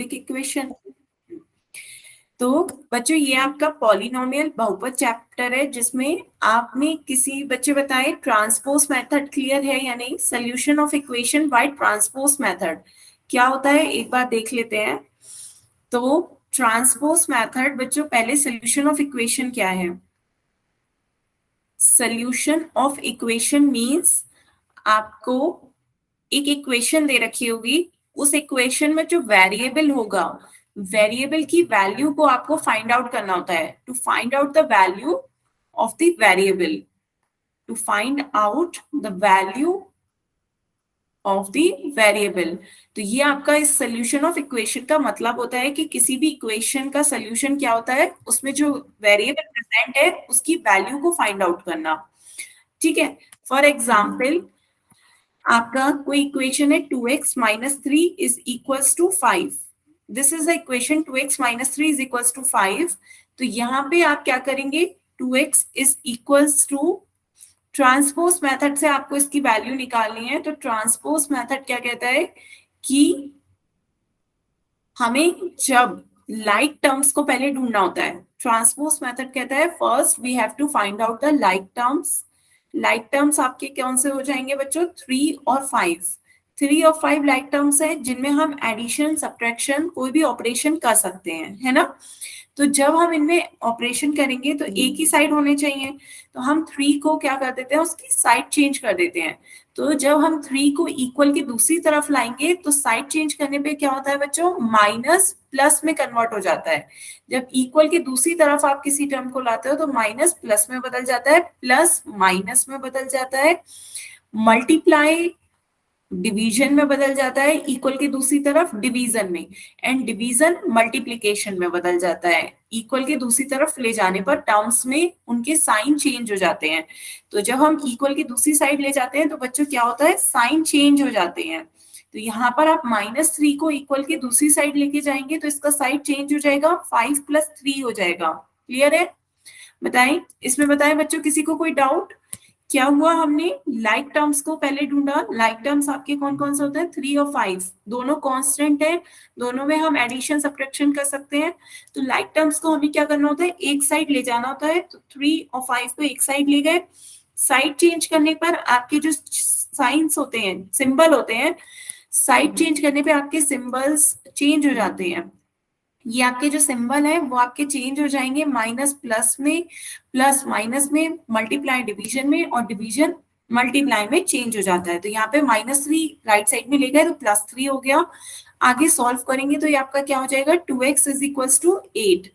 Equation. तो बच्चों ये आपका पॉलिनोमियल बहुपद चैप्टर है जिसमें आपने किसी बच्चे बताए ट्रांसपोज मेथड क्लियर है या नहीं। Solution of equation by transpose method क्या होता है एक बार देख लेते हैं। तो ट्रांसपोज मेथड बच्चों पहले सोल्यूशन ऑफ इक्वेशन क्या है। सोल्यूशन ऑफ इक्वेशन मींस आपको एक इक्वेशन दे रखी होगी, उस इक्वेशन में जो वेरिएबल होगा वेरिएबल की वैल्यू को आपको फाइंड आउट करना होता है। To find out the value of the variable, to find out the value of the variable. तो ये आपका इस सोल्यूशन ऑफ इक्वेशन का मतलब होता है कि किसी भी इक्वेशन का सोल्यूशन क्या होता है, उसमें जो वेरिएबल प्रेजेंट है उसकी वैल्यू को फाइंड आउट करना। ठीक है, फॉर एग्जाम्पल आपका कोई इक्वेशन है 2x minus 3 is equals to 5। This is the equation 2x minus 3 is equals to 5। तो यहाँ पे आप क्या करेंगे, 2x is equals to transpose method से आपको इसकी वैल्यू निकालनी है। तो ट्रांसपोज मेथड क्या कहता है कि हमें जब लाइक टर्म्स को पहले ढूंढना होता है। ट्रांसपोज मेथड कहता है first we have to find out the like terms. Like terms आपके कौन से हो जाएंगे बच्चों, 3 और 5। 3 और 5 लाइक टर्म्स है जिनमें हम एडिशन सब्ट्रैक्शन कोई भी ऑपरेशन कर सकते हैं, है ना। तो जब हम इनमें ऑपरेशन करेंगे तो एक ही साइड होने चाहिए, तो हम 3 को क्या कर देते हैं, उसकी साइड चेंज कर देते हैं। तो जब हम 3 को इक्वल की दूसरी तरफ लाएंगे तो साइड चेंज करने पे क्या होता है बच्चों, माइनस प्लस में कन्वर्ट हो जाता है। जब इक्वल की दूसरी तरफ आप किसी टर्म को लाते हो तो माइनस प्लस में बदल जाता है, प्लस माइनस में बदल जाता है, मल्टीप्लाई डिवीजन में बदल जाता है, इक्वल की दूसरी तरफ डिवीजन में, एंड डिवीजन मल्टीप्लीकेशन में बदल जाता है। इक्वल की दूसरी तरफ ले जाने पर टर्म्स में उनके साइन चेंज हो जाते हैं। तो जब हम इक्वल की दूसरी साइड ले जाते हैं तो बच्चों क्या होता है, साइन चेंज हो जाते हैं। तो यहाँ पर आप -3 को इक्वल की दूसरी साइड लेके जाएंगे तो इसका साइड चेंज हो जाएगा, 5 + 3 हो जाएगा। क्लियर है, बताएं इसमें, बताएं बच्चों किसी को कोई डाउट। क्या हुआ, हमने लाइक टर्म्स को पहले ढूंढा। लाइक टर्म्स आपके कौन कौन से होते हैं, 3 और 5, दोनों कांस्टेंट है, दोनों में हम एडिशन सब्ट्रैक्शन कर सकते हैं। तो लाइक टर्म्स को हमें क्या करना होता है, एक साइड ले जाना होता है। तो 3 और 5 को एक साइड ले गए, साइड चेंज करने पर आपके जो साइंस होते हैं, सिंबल होते हैं, साइड चेंज करने पे आपके सिंबल्स चेंज हो जाते हैं। ये आपके जो सिंबल है वो आपके चेंज हो जाएंगे, माइनस प्लस में, प्लस माइनस में, मल्टीप्लाई डिवीजन में, और डिवीजन मल्टीप्लाई में चेंज हो जाता है। तो यहाँ पे -3 राइट साइड में ले गए तो +3 हो गया। आगे सॉल्व करेंगे तो ये आपका क्या हो जाएगा, 2x इज इक्वल्स टू 8।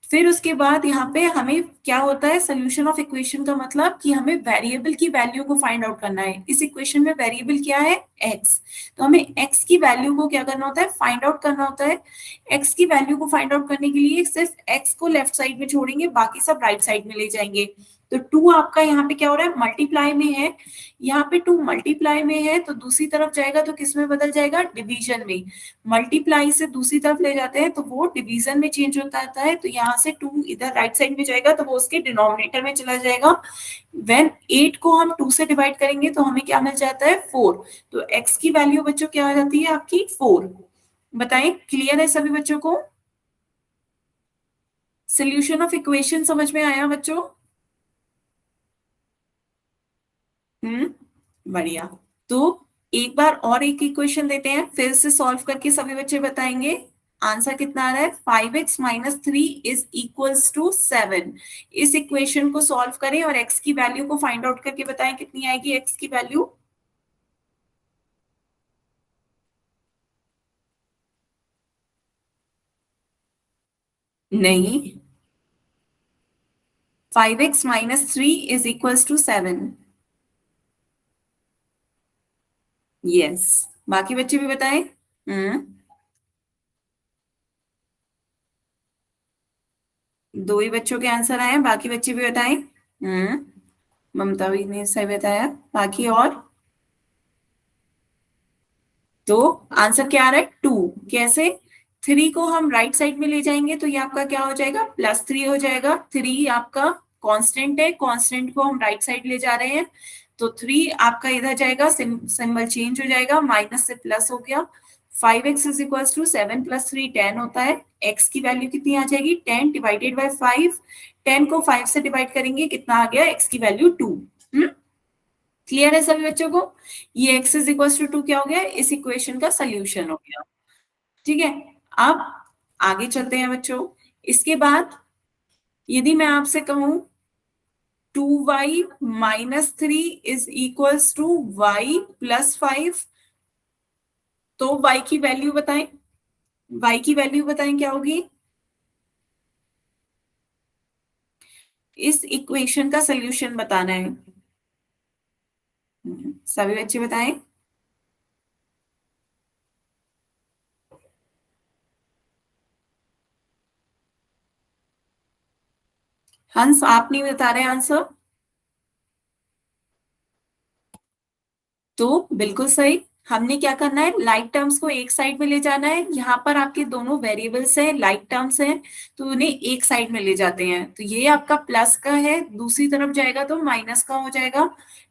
फिर उसके बाद यहाँ पे हमें क्या होता है, सोल्यूशन ऑफ इक्वेशन का मतलब कि हमें वेरिएबल की वैल्यू को फाइंड आउट करना है। इस इक्वेशन में वेरिएबल क्या है, x। तो हमें x की वैल्यू को क्या करना होता है, फाइंड आउट करना होता है। x की वैल्यू को फाइंड आउट करने के लिए सिर्फ x को लेफ्ट साइड में छोड़ेंगे, बाकी सब राइट साइड में ले जाएंगे। तो 2 आपका यहाँ पे क्या हो रहा है, मल्टीप्लाई में है, यहाँ पे 2 मल्टीप्लाई में है तो दूसरी तरफ जाएगा तो किस में बदल जाएगा, डिवीजन में। मल्टीप्लाई से दूसरी तरफ ले जाते हैं तो वो डिवीजन में चेंज होता है। तो यहाँ से 2 इधर राइट साइड में जाएगा तो वो उसके डिनोमिनेटर में चला जाएगा। व्हेन 8 को हम 2 से डिवाइड करेंगे तो हमें क्या मिल जाता है, 4। तो x की वैल्यू बच्चों क्या आ जाती है आपकी, 4। बताएं क्लियर है सभी बच्चों को, सोल्यूशन ऑफ इक्वेशन समझ में आया बच्चों। बढ़िया। तो एक बार और एक इक्वेशन देते हैं, फिर से सॉल्व करके सभी बच्चे बताएंगे आंसर कितना आ रहा है। 5x minus 3 is equals to 7। इस इक्वेशन को सॉल्व करें और x की वैल्यू को फाइंड आउट करके बताएं कितनी आएगी x की वैल्यू। नहीं, 5x minus 3 is equals to 7। Yes, बाकी बच्चे भी बताएं। दो ही बच्चों के आंसर आए, बाकी बच्चे भी बताएं। ममता भी ने सही बताया, बाकी और। तो आंसर क्या आ रहा है, 2। कैसे, 3 को हम राइट साइड में ले जाएंगे तो ये आपका क्या हो जाएगा, +3 हो जाएगा। 3 आपका कांस्टेंट है, कांस्टेंट को हम राइट साइड ले जा रहे हैं तो 3 आपका इधर जाएगा, सिंबल चेंज हो जाएगा, माइनस से प्लस हो गया। 5x इज इक्वल टू 7 + 3 10 होता है। x की वैल्यू कितनी आ जाएगी 10 डिवाइडेड बाय 5। 10 को 5 से डिवाइड करेंगे कितना आ गया x की वैल्यू 2। क्लियर है सभी बच्चों को? ये x इज इक्वल टू 2 क्या हो गया, इस इक्वेशन का सोल्यूशन हो गया। ठीक है, अब आगे चलते हैं बच्चों। इसके बाद यदि मैं आपसे कहूं 2y - 3 is equals to y + 5, तो y की वैल्यू बताएं। y की वैल्यू बताएं क्या होगी? इस इक्वेशन का सोल्यूशन बताना है। सभी बच्चे बताएं। हंस आप नहीं बता रहे आंसर, तो बिल्कुल सही। हमने क्या करना है, लाइक टर्म्स को एक साइड में ले जाना है। यहाँ पर आपके दोनों वेरिएबल्स हैं, लाइक टर्म्स हैं, तो उन्हें एक साइड में ले जाते हैं। तो ये आपका प्लस का है, दूसरी तरफ जाएगा तो माइनस का हो जाएगा।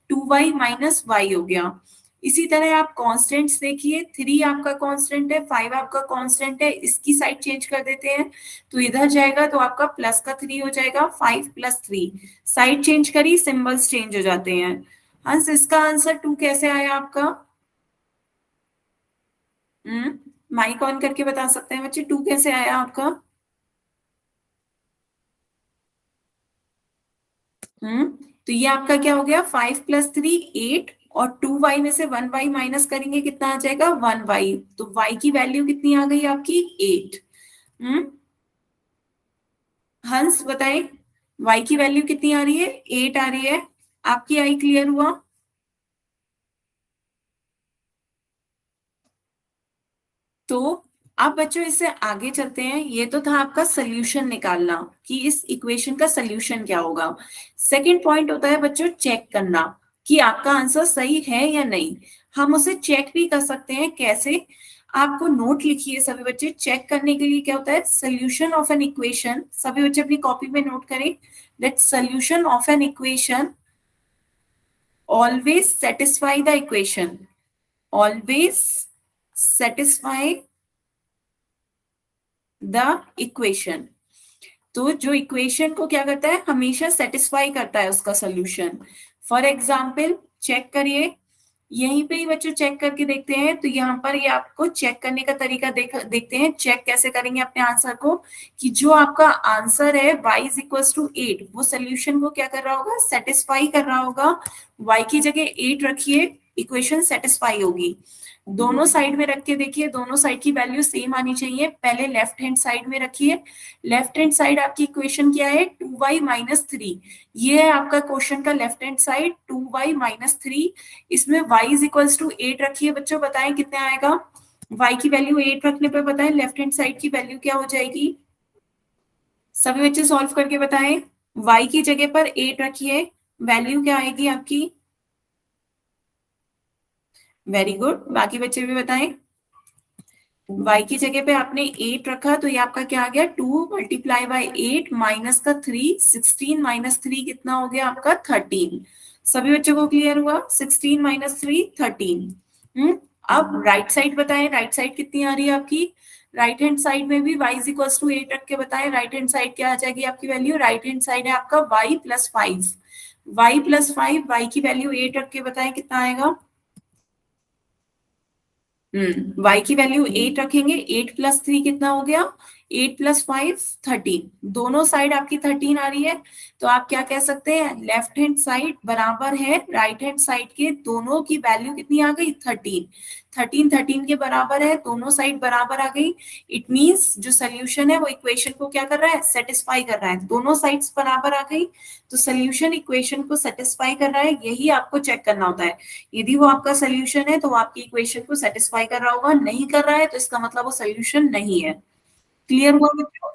2y - y हो गया। इसी तरह आप कांस्टेंट्स देखिए, 3 आपका कांस्टेंट है, 5 आपका कांस्टेंट है, इसकी साइड चेंज कर देते हैं तो इधर जाएगा तो आपका प्लस का 3 हो जाएगा। 5 + 3 साइड चेंज करी, सिंबल्स चेंज हो जाते हैं। हंस इसका आंसर 2 कैसे आया आपका? माइक ऑन करके बता सकते हैं बच्चे, 2 कैसे आया आपका? हम्म तो ये आपका क्या हो गया, 5 + 3 8, और 2y में से 1y माइनस करेंगे कितना आ जाएगा 1y, तो y की वैल्यू कितनी आ गई आपकी 8। हम्म हंस बताएं, y की वैल्यू कितनी आ रही है 8 आ रही है। आपकी आई क्लियर हुआ? तो अब बच्चों इससे आगे चलते हैं। ये तो था आपका सोल्यूशन निकालना कि इस इक्वेशन का सोल्यूशन क्या होगा। सेकंड पॉइंट होता है बच्चों चेक करना कि आपका आंसर सही है या नहीं। हम उसे चेक भी कर सकते हैं, कैसे? आपको नोट लिखिए सभी बच्चे। चेक करने के लिए क्या होता है, सोल्यूशन ऑफ एन इक्वेशन, सभी बच्चे अपनी कॉपी में नोट करें that solution of an equation always satisfy the equation, always satisfy the equation. तो जो इक्वेशन को क्या करता है, हमेशा सेटिस्फाई करता है उसका सोल्यूशन। फॉर एग्जाम्पल चेक करिए, यहीं पे ही बच्चों चेक करके देखते हैं। तो यहाँ पर ये आपको चेक करने का तरीका देखते हैं। चेक कैसे करेंगे अपने आंसर को, कि जो आपका आंसर है y इज इक्वल टू 8, वो सोल्यूशन को क्या कर रहा होगा, सेटिस्फाई कर रहा होगा। y की जगह 8 रखिए, इक्वेशन सेटिस्फाई होगी। दोनों साइड में रख के देखिए, दोनों साइड की वैल्यू सेम आनी चाहिए। पहले लेफ्ट हैंड साइड में रखिए। लेफ्ट हैंड साइड आपकी इक्वेशन क्या है, 2y - 3। ये है आपका क्वेश्चन का लेफ्ट हैंड साइड, 2y - 3। इसमें y इज इक्वल्स टू 8 रखिए। बच्चों बताएं कितने आएगा, y की वैल्यू 8 रखने पर बताएं लेफ्ट हैंड साइड की वैल्यू क्या हो जाएगी। सभी बच्चे सॉल्व करके बताएं। y की जगह पर 8 रखिए, वैल्यू क्या आएगी आपकी? वेरी गुड, बाकी बच्चे भी बताएं। y की जगह पे आपने 8 रखा, तो ये आपका क्या आ गया, 2 × 8 माइनस का 3, 16 - 3 कितना हो गया आपका 13। सभी बच्चों को क्लियर हुआ, 16 - 3 13। अब राइट साइड बताएं, राइट साइड कितनी आ रही है आपकी? राइट हैंड साइड में भी y इज इक्वल टू 8 रख के बताएं, राइट हैंड साइड क्या आ जाएगी आपकी वैल्यू? राइट हैंड साइड है आपका y + 5, y की वैल्यू 8 रख के बताएं कितना आएगा। y की वैल्यू 8 रखेंगे, 8 + 3 कितना हो गया, 8 + 5 13। दोनों साइड आपकी 13 आ रही है, तो आप क्या कह सकते हैं, लेफ्ट हैंड साइड बराबर है राइट हैंड साइड के, दोनों की वैल्यू कितनी आ गई 13। 13 13 के बराबर है, दोनों साइड बराबर आ गई। इट मींस जो सोल्यूशन है वो इक्वेशन को क्या कर रहा है, सेटिस्फाई कर रहा है। दोनों साइड्स बराबर आ गई, तो सोल्यूशन इक्वेशन को सेटिस्फाई कर रहा है, यही आपको चेक करना होता है। यदि वो आपका सोल्यूशन है तो वो आपकी इक्वेशन को सेटिस्फाई कर रहा होगा, नहीं कर रहा है तो इसका मतलब वो सोल्यूशन नहीं है। क्लियर हुआ बच्चों?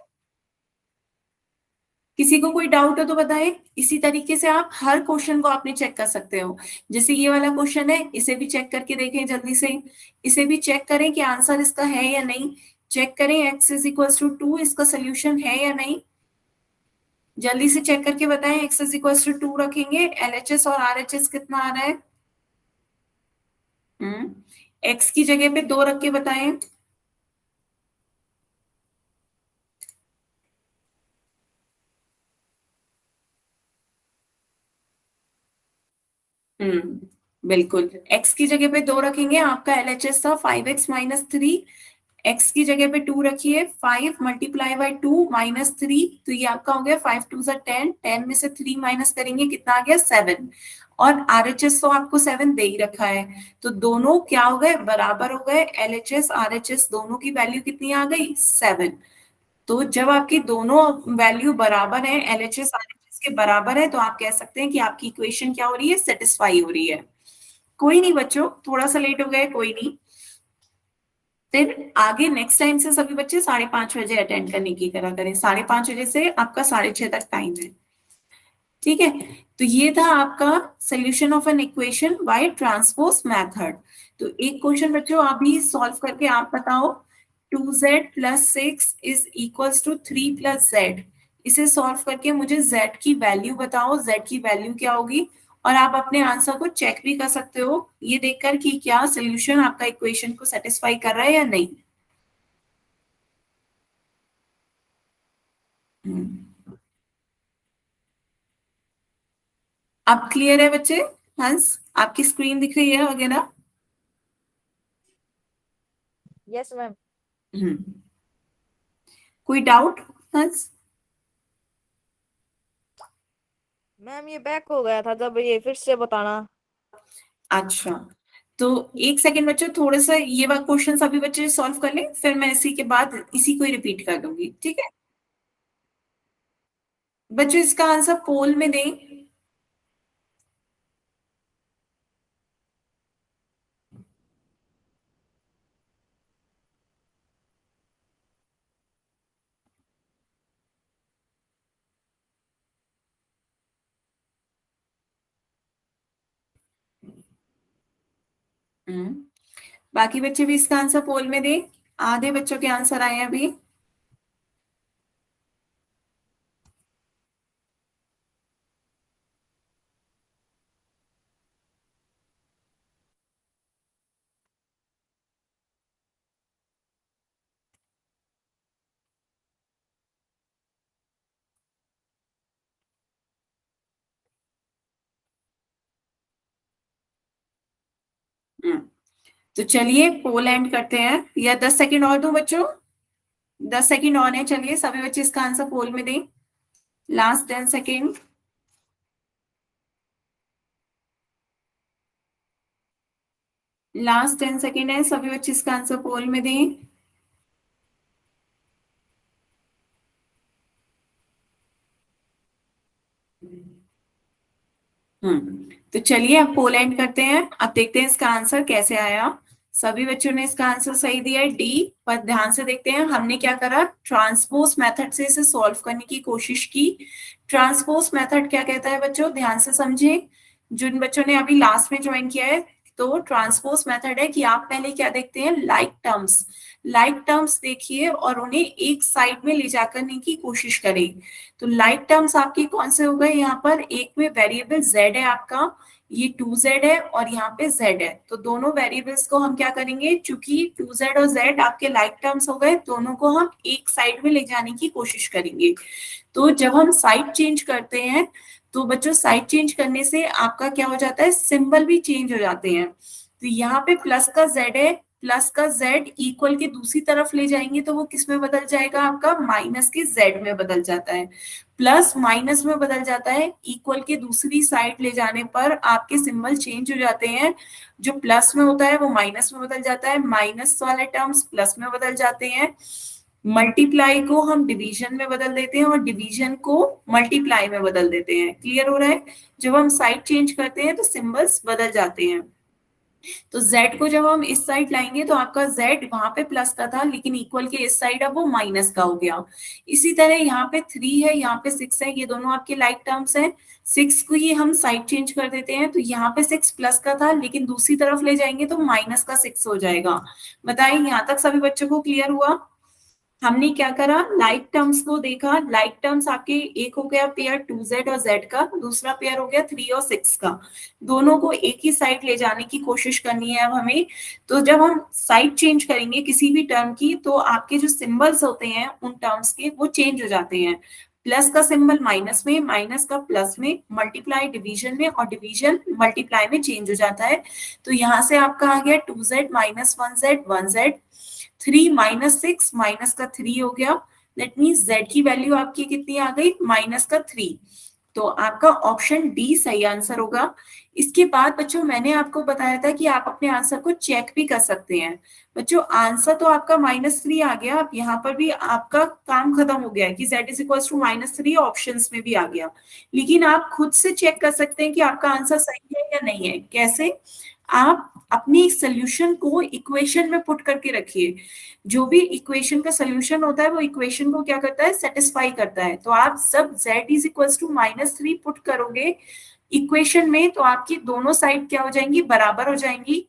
किसी को कोई डाउट हो तो बताएं। इसी तरीके से आप हर क्वेश्चन को आपने चेक कर सकते हो। जैसे ये वाला क्वेश्चन है, इसे भी चेक करके देखें जल्दी से। इसे भी चेक करें कि आंसर इसका है या नहीं। चेक करें x इज इक्वल टू 2 इसका सोल्यूशन है या नहीं। जल्दी से चेक करके बताएं। x इज इक्वल टू 2 रखेंगे, LHS और RHS कितना आ रहा है? x की जगह पे 2 रख के बताएं। बिल्कुल, x की जगह पे 2 रखेंगे, आपका LHS था 5x-3, x की जगह पे 2 रखिए, 5 मल्टीप्लाई बाय 2 -3, तो ये आपका हो गया 5 2 10, 10 में से 3 माइनस करेंगे कितना आ गया 7, और RHS तो आपको 7 दे ही रखा है, तो दोनों क्या हो गए, बराबर हो गए, LHS RHS दोनों की वैल्यू कितनी आ गई 7। तो जब आपकी दोनों वैल्यू बराबर है, LHS RHS के बराबर है, तो आप कह सकते हैं कि आपकी इक्वेशन क्या हो रही है, सेटिस्फाई हो रही है। कोई नहीं बच्चों, थोड़ा सा लेट हो गए, कोई नहीं। फिर आगे नेक्स्ट टाइम से सभी बच्चे 5:30 बजे अटेंड करने की करा करें, 5:30 बजे से आपका 6:30 तक टाइम है, ठीक है। तो ये था आपका solution of an equation by transpose method. तो एक क्वेश्चन बच्चों अभी सॉल्व करके आप बताओ, 2z+6 is equals to 3+z। इसे सॉल्व करके मुझे z की वैल्यू बताओ, z की वैल्यू क्या होगी, और आप अपने आंसर को चेक भी कर सकते हो ये देखकर कि क्या सोल्यूशन आपका इक्वेशन को सेटिस्फाई कर रहा है या नहीं। हम्म। अब क्लियर है बच्चे? हंस, आपकी स्क्रीन दिख रही है वगैरह? Yes ma'am. हम्म। कोई डाउट हंस? मैम ये बैक हो गया था, जब ये फिर से बताना। अच्छा, तो एक सेकंड बच्चों, थोड़ा सा ये वाला क्वेश्चन अभी बच्चे सॉल्व कर लें, फिर मैं इसी के बाद इसी को ही रिपीट कर दूंगी, ठीक है। बच्चों इसका आंसर पोल में दें। हम्म। बाकी बच्चे भी इसका आंसर पोल में दें। आधे बच्चों के आंसर आए हैं अभी। हम्म। तो चलिए पोल एंड करते हैं, या 10 सेकंड और दूं बच्चों? 10 सेकंड और है, चलिए सभी बच्चे इसका आंसर पोल में दें। Last 10 second. लास्ट 10 सेकंड है, सभी बच्चे इसका आंसर पोल में दें। तो चलिए अब पोल एंड करते हैं, अब देखते हैं इसका आंसर कैसे आया। सभी बच्चों ने इसका आंसर सही दिया है, डी। पर ध्यान से देखते हैं हमने क्या करा, ट्रांसपोज मेथड से इसे सॉल्व करने की कोशिश की। ट्रांसपोज मेथड क्या कहता है बच्चों, ध्यान से समझे, जिन बच्चों ने अभी लास्ट में ज्वाइन किया है। तो ट्रांसपोज मेथड है कि आप पहले क्या देखते हैं, लाइक टर्म्स। लाइक टर्म्स देखिए और उन्हें एक साइड में ले जाकर करने की कोशिश करें। तो लाइक टर्म्स आपकी कौन से हो गए, यहाँ पर एक में वेरिएबल z है आपका, ये 2z है, और यहाँ पे z है, तो दोनों वेरिएबल्स को हम क्या करेंगे, चूंकि 2z और z आपके लाइक टर्म्स हो गए, दोनों को हम एक साइड में ले जाने की कोशिश करेंगे। तो जब हम साइड चेंज करते हैं, तो बच्चों साइड चेंज करने से आपका क्या हो जाता है, सिंबल भी चेंज हो जाते हैं। तो यहाँ पे प्लस का z है, प्लस का z इक्वल के दूसरी तरफ ले जाएंगे तो वो किस में बदल जाएगा, आपका माइनस के z में बदल जाता है। प्लस माइनस में बदल जाता है, इक्वल के दूसरी साइड ले जाने पर आपके सिंबल चेंज हो जाते हैं। जो प्लस में होता है वो माइनस में बदल जाता है, माइनस वाले टर्म्स प्लस में बदल जाते हैं। मल्टीप्लाई को हम डिवीजन में बदल देते हैं और डिवीजन को मल्टीप्लाई में बदल देते हैं। क्लियर हो रहा है? जब हम साइड चेंज करते हैं तो सिंबल्स बदल जाते हैं। तो z को जब हम इस साइड लाएंगे तो आपका z वहां पे प्लस का था, लेकिन इक्वल के इस साइड अब वो माइनस का हो गया। इसी तरह यहाँ पे 3 है, यहाँ पे 6 है, ये दोनों आपके लाइक टर्म्स हैं। 6 को ये हम साइड चेंज कर देते हैं, तो यहाँ पे 6 प्लस का था, लेकिन दूसरी तरफ ले जाएंगे तो माइनस का 6 हो जाएगा। बताइए यहाँ तक सभी बच्चों को क्लियर हुआ? हमने क्या करा, लाइक टर्म्स को देखा। लाइक टर्म्स आपके एक हो गया पेयर 2z और z का, दूसरा पेयर हो गया 3 और 6 का। दोनों को एक ही साइड ले जाने की कोशिश करनी है अब हमें। तो जब हम साइड चेंज करेंगे किसी भी टर्म की, तो आपके जो सिंबल्स होते हैं उन टर्म्स के वो चेंज हो जाते हैं। प्लस का सिंबल माइनस में, माइनस का प्लस में, मल्टीप्लाई डिवीजन में, और डिवीजन मल्टीप्लाई में चेंज हो जाता है। तो यहाँ से आपका आ गया 2z minus 1z 1z, 3 - 6 minus का 3 हो गया। दैट मीन्स z की वैल्यू आपकी कितनी आ गई, माइनस का 3। तो आपका ऑप्शन डी सही आंसर होगा। इसके बाद बच्चों मैंने आपको बताया था कि आप अपने आंसर को चेक भी कर सकते हैं। बच्चों आंसर तो आपका -3 आ गया, अब यहाँ पर भी आपका काम खत्म हो गया है कि z is equal to -3 option में भी आ गया। लेकिन आप खुद से चेक कर सकते हैं कि आपका आंसर सही है या नहीं है। कैसे? आप अपनी सोल्यूशन को इक्वेशन में पुट करके रखिए। जो भी इक्वेशन का सोल्यूशन होता है वो इक्वेशन को क्या करता है, सेटिस्फाई करता है। तो आप सब z is equal to -3 put करोगे इक्वेशन में, तो आपकी दोनों साइड क्या हो जाएंगी, बराबर हो जाएंगी।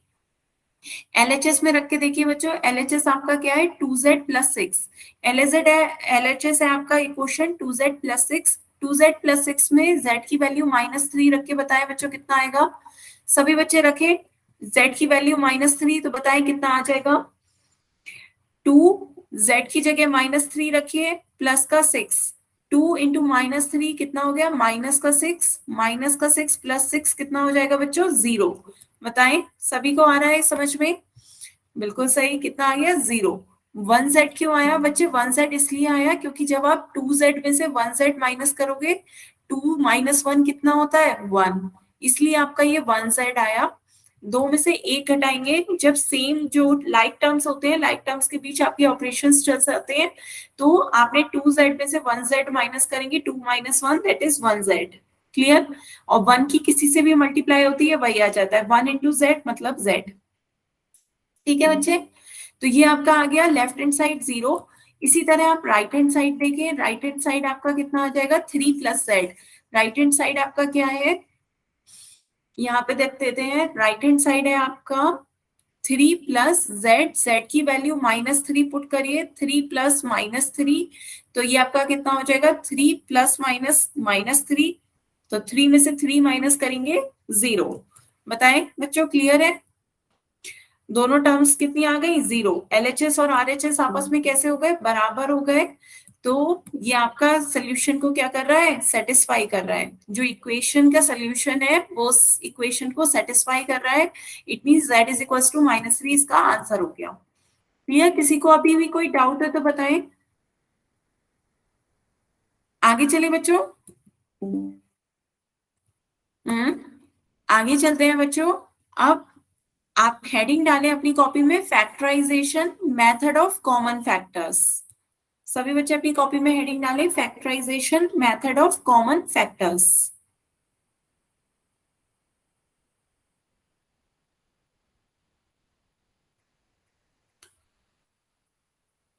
एलएचएस में रख के देखिए बच्चों, एलएचएस आपका क्या है, 2z प्लस 6। एलएजेड है, एलएचएस है आपका equation 2z plus 6। 2z plus 6 में z की वैल्यू -3 रख के बताए बच्चों कितना आएगा। सभी बच्चे रखे z की वैल्यू -3, तो बताएं कितना आ जाएगा। 2 z की जगह -3 रखिए, प्लस का 6। 2 इंटू -3 कितना हो गया, माइनस का 6। माइनस का 6 प्लस 6 कितना हो जाएगा बच्चों, 0। बताएं सभी को आ रहा है समझ में? बिल्कुल सही, कितना आ गया, 0। 1z क्यों आया बच्चे, 1z इसलिए आया क्योंकि जब आप 2z में से 1z माइनस करोगे, 2 - 1 कितना होता है, 1। इसलिए आपका ये 1z आया। दो में से एक घटाएंगे, जब सेम जो लाइक टर्म्स होते हैं, लाइक टर्म्स के बीच आपके ऑपरेशंस चल सकते हैं। तो आपने 2z में से 1z माइनस करेंगे, 2 - 1 दैट इज 1z। क्लियर? और 1 की किसी से भी मल्टीप्लाई होती है वही आ जाता है, 1 इंटू z मतलब z। ठीक है बच्चे, तो ये आपका आ गया लेफ्ट हैंड साइड 0। इसी तरह आप राइट हैंड साइड देखें, राइट हैंड साइड आपका कितना आ जाएगा, 3 plus Z. Right hand side आपका क्या है, यहाँ पे देख देते हैं, राइट हैंड साइड है आपका 3 प्लस जेड। जेड की वैल्यू -3 पुट करिए, 3 प्लस -3, तो ये आपका कितना हो जाएगा, 3 प्लस -3। तो 3 में से 3 माइनस करेंगे, 0। बताएं बच्चों, क्लियर है? दोनों टर्म्स कितनी आ गई, 0। एलएचएस और आरएचएस आपस में कैसे हो गए, बराबर हो गए। तो ये आपका सोल्यूशन को क्या कर रहा है, सेटिस्फाई कर रहा है। जो इक्वेशन का सोल्यूशन है वो इक्वेशन को सेटिस्फाई कर रहा है। It means z is equal to -3 इसका आंसर हो गया। क्लियर? किसी को अभी भी कोई डाउट है तो बताएं, आगे चले बच्चों। आगे चलते हैं बच्चों। अब आप हेडिंग डालें अपनी कॉपी में, factorization method of common factors. सभी बच्चे अपनी कॉपी में हेडिंग डालें, factorization method of common factors.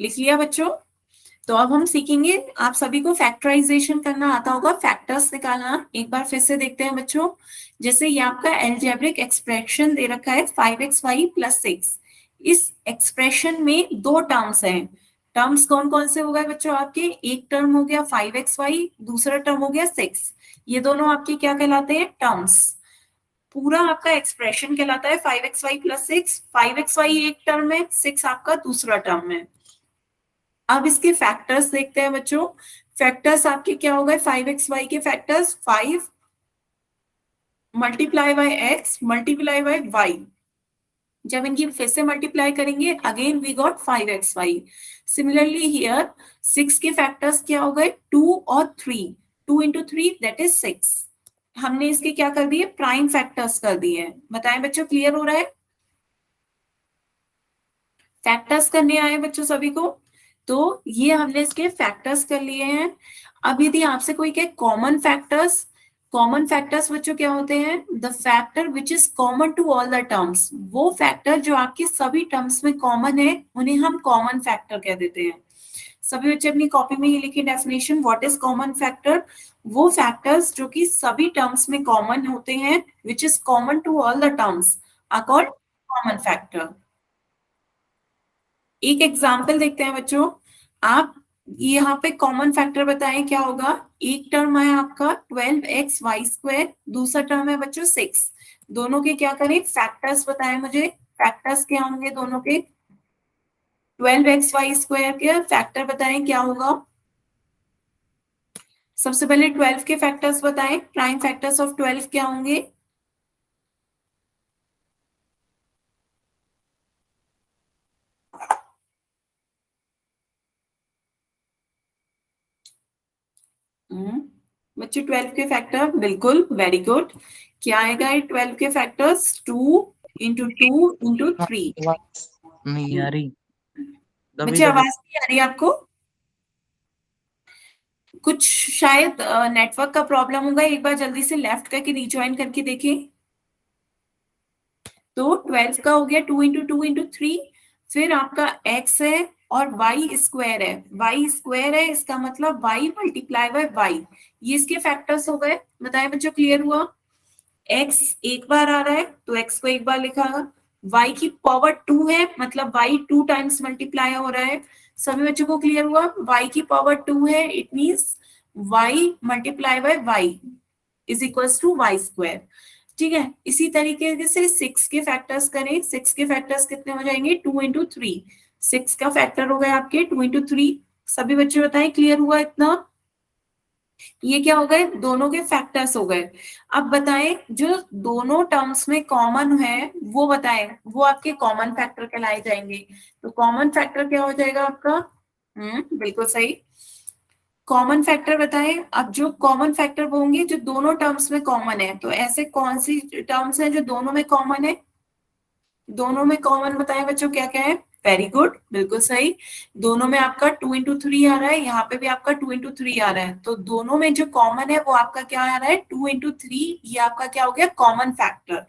लिख लिया बच्चों? तो अब हम सीखेंगे, आप सभी को फैक्टराइजेशन करना आता होगा, फैक्टर्स निकालना। एक बार फिर से देखते हैं बच्चों। जैसे ये आपका एल्जेब्रिक एक्सप्रेशन दे रखा है 5xy + 6। इस एक्सप्रेशन में दो टर्म्स हैं। टर्म्स कौन कौन से हो गए बच्चों आपके, एक टर्म हो गया 5xy, दूसरा टर्म हो गया 6। ये दोनों आपके क्या कहलाते हैं, टर्म्स। पूरा आपका एक्सप्रेशन कहलाता है 5xy + 6। 5xy एक टर्म है, 6 आपका दूसरा टर्म है। अब इसके फैक्टर्स देखते हैं बच्चों। फैक्टर्स आपके क्या हो गए, 5xy के factors 5 multiply by x multiply by y। जब इनकी फिर से मल्टीप्लाई करेंगे, again we got 5xy। Similarly here 6 के फैक्टर्स क्या हो गए, 2 और 3। 2 इंटू 3 दैट इज 6। हमने इसके क्या कर दिए, प्राइम फैक्टर्स कर दिए हैं। बताएं बच्चों, क्लियर हो रहा है? फैक्टर्स करने आए बच्चों सभी को, तो ये हमने इसके फैक्टर्स कर लिए हैं। अब यदि आपसे कोई कहे कॉमन फैक्टर्स, कॉमन फैक्टर्स बच्चों क्या होते हैं, the factor which is common to all the terms. वो फैक्टर जो आपके सभी टर्म्स में कॉमन है उन्हें हम कॉमन फैक्टर कह देते हैं। सभी बच्चे अपनी कॉपी में ये लिखिए definition, what is common factor. वो फैक्टर्स जो कि सभी टर्म्स में कॉमन होते हैं, which is common to all the terms, are called common factor. एक एग्जाम्पल देखते हैं बच्चों। आप यहाँ पे कॉमन फैक्टर बताएं क्या होगा। एक टर्म है आपका 12x y², दूसरा टर्म है बच्चों 6। दोनों के क्या करें, फैक्टर्स बताएं मुझे। फैक्टर्स क्या होंगे दोनों के, 12x y² के फैक्टर बताएं क्या होगा। सबसे पहले 12 के फैक्टर्स बताएं, प्राइम फैक्टर्स ऑफ 12 क्या होंगे। हम्म, बच्चों 12 के फैक्टर, बिल्कुल वेरी गुड। क्या आएगा ये 12 के फैक्टर्स, 2 × 2 × 3। आवाज नहीं आ रही, दबी बच्चे दबी। आवाज नहीं आ रही आपको, कुछ शायद नेटवर्क का प्रॉब्लम होगा। एक बार जल्दी से लेफ्ट करके रिज्वाइन करके देखें। तो 12 का हो गया 2 × 2 × 3। फिर आपका x है और y² है, y² है, इसका मतलब y × y। ये इसके फैक्टर्स हो गए। बताए बच्चों, क्लियर हुआ। x एक बार आ रहा है तो x को एक बार लिखा, y की पावर 2 है मतलब y 2 टाइम्स मल्टीप्लाई हो रहा है। सभी बच्चों को क्लियर हुआ, y की पावर 2 है, it means y × y is equals to y²। ठीक है, इसी तरीके से 6 के फैक्टर्स करें। 6 के फैक्टर्स कितने हो जाएंगे, 2 × 3। 6 का फैक्टर हो गया आपके 2 × 3। सभी बच्चे बताएं, क्लियर हुआ इतना। ये क्या हो गए, दोनों के फैक्टर्स हो गए। अब बताएं जो दोनों टर्म्स में कॉमन है वो बताएं, वो आपके कॉमन फैक्टर कहलाए जाएंगे। तो कॉमन फैक्टर क्या हो जाएगा आपका, बिल्कुल सही। कॉमन फैक्टर बताएं। अब जो कॉमन फैक्टर वो होंगे जो दोनों टर्म्स में कॉमन है, तो ऐसे कौन सी टर्म्स हैं जो दोनों में कॉमन है। दोनों में कॉमन बताएं बच्चों क्या क्या है। वेरी गुड, बिल्कुल सही। दोनों में आपका 2 × 3 आ रहा है, यहाँ पे भी आपका 2 × 3 आ रहा है, तो दोनों में जो कॉमन है वो आपका क्या आ रहा है, 2 × 3। ये आपका क्या हो गया, कॉमन फैक्टर।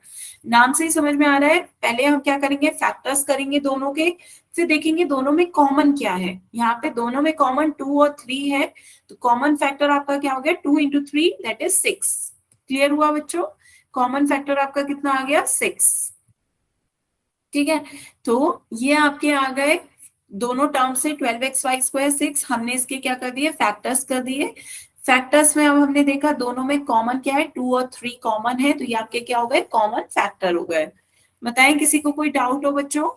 नाम से ही समझ में आ रहा है। पहले हम क्या करेंगे, फैक्टर्स करेंगे दोनों के, फिर देखेंगे दोनों में कॉमन क्या है। यहाँ पे दोनों में कॉमन 2 और 3 है, तो कॉमन फैक्टर आपका क्या हो गया, 2 × 3 दैट इज 6। क्लियर हुआ बच्चों, कॉमन फैक्टर आपका कितना आ गया, 6। ठीक है, तो ये आपके आ गए दोनों टर्म से 12x y², 6। हमने इसके क्या कर दिए, फैक्टर्स कर दिए। फैक्टर्स में अब हमने देखा दोनों में कॉमन क्या है, 2 और 3 कॉमन है, तो ये आपके क्या हो गए, कॉमन फैक्टर हो गए। बताएं किसी को कोई डाउट हो बच्चों,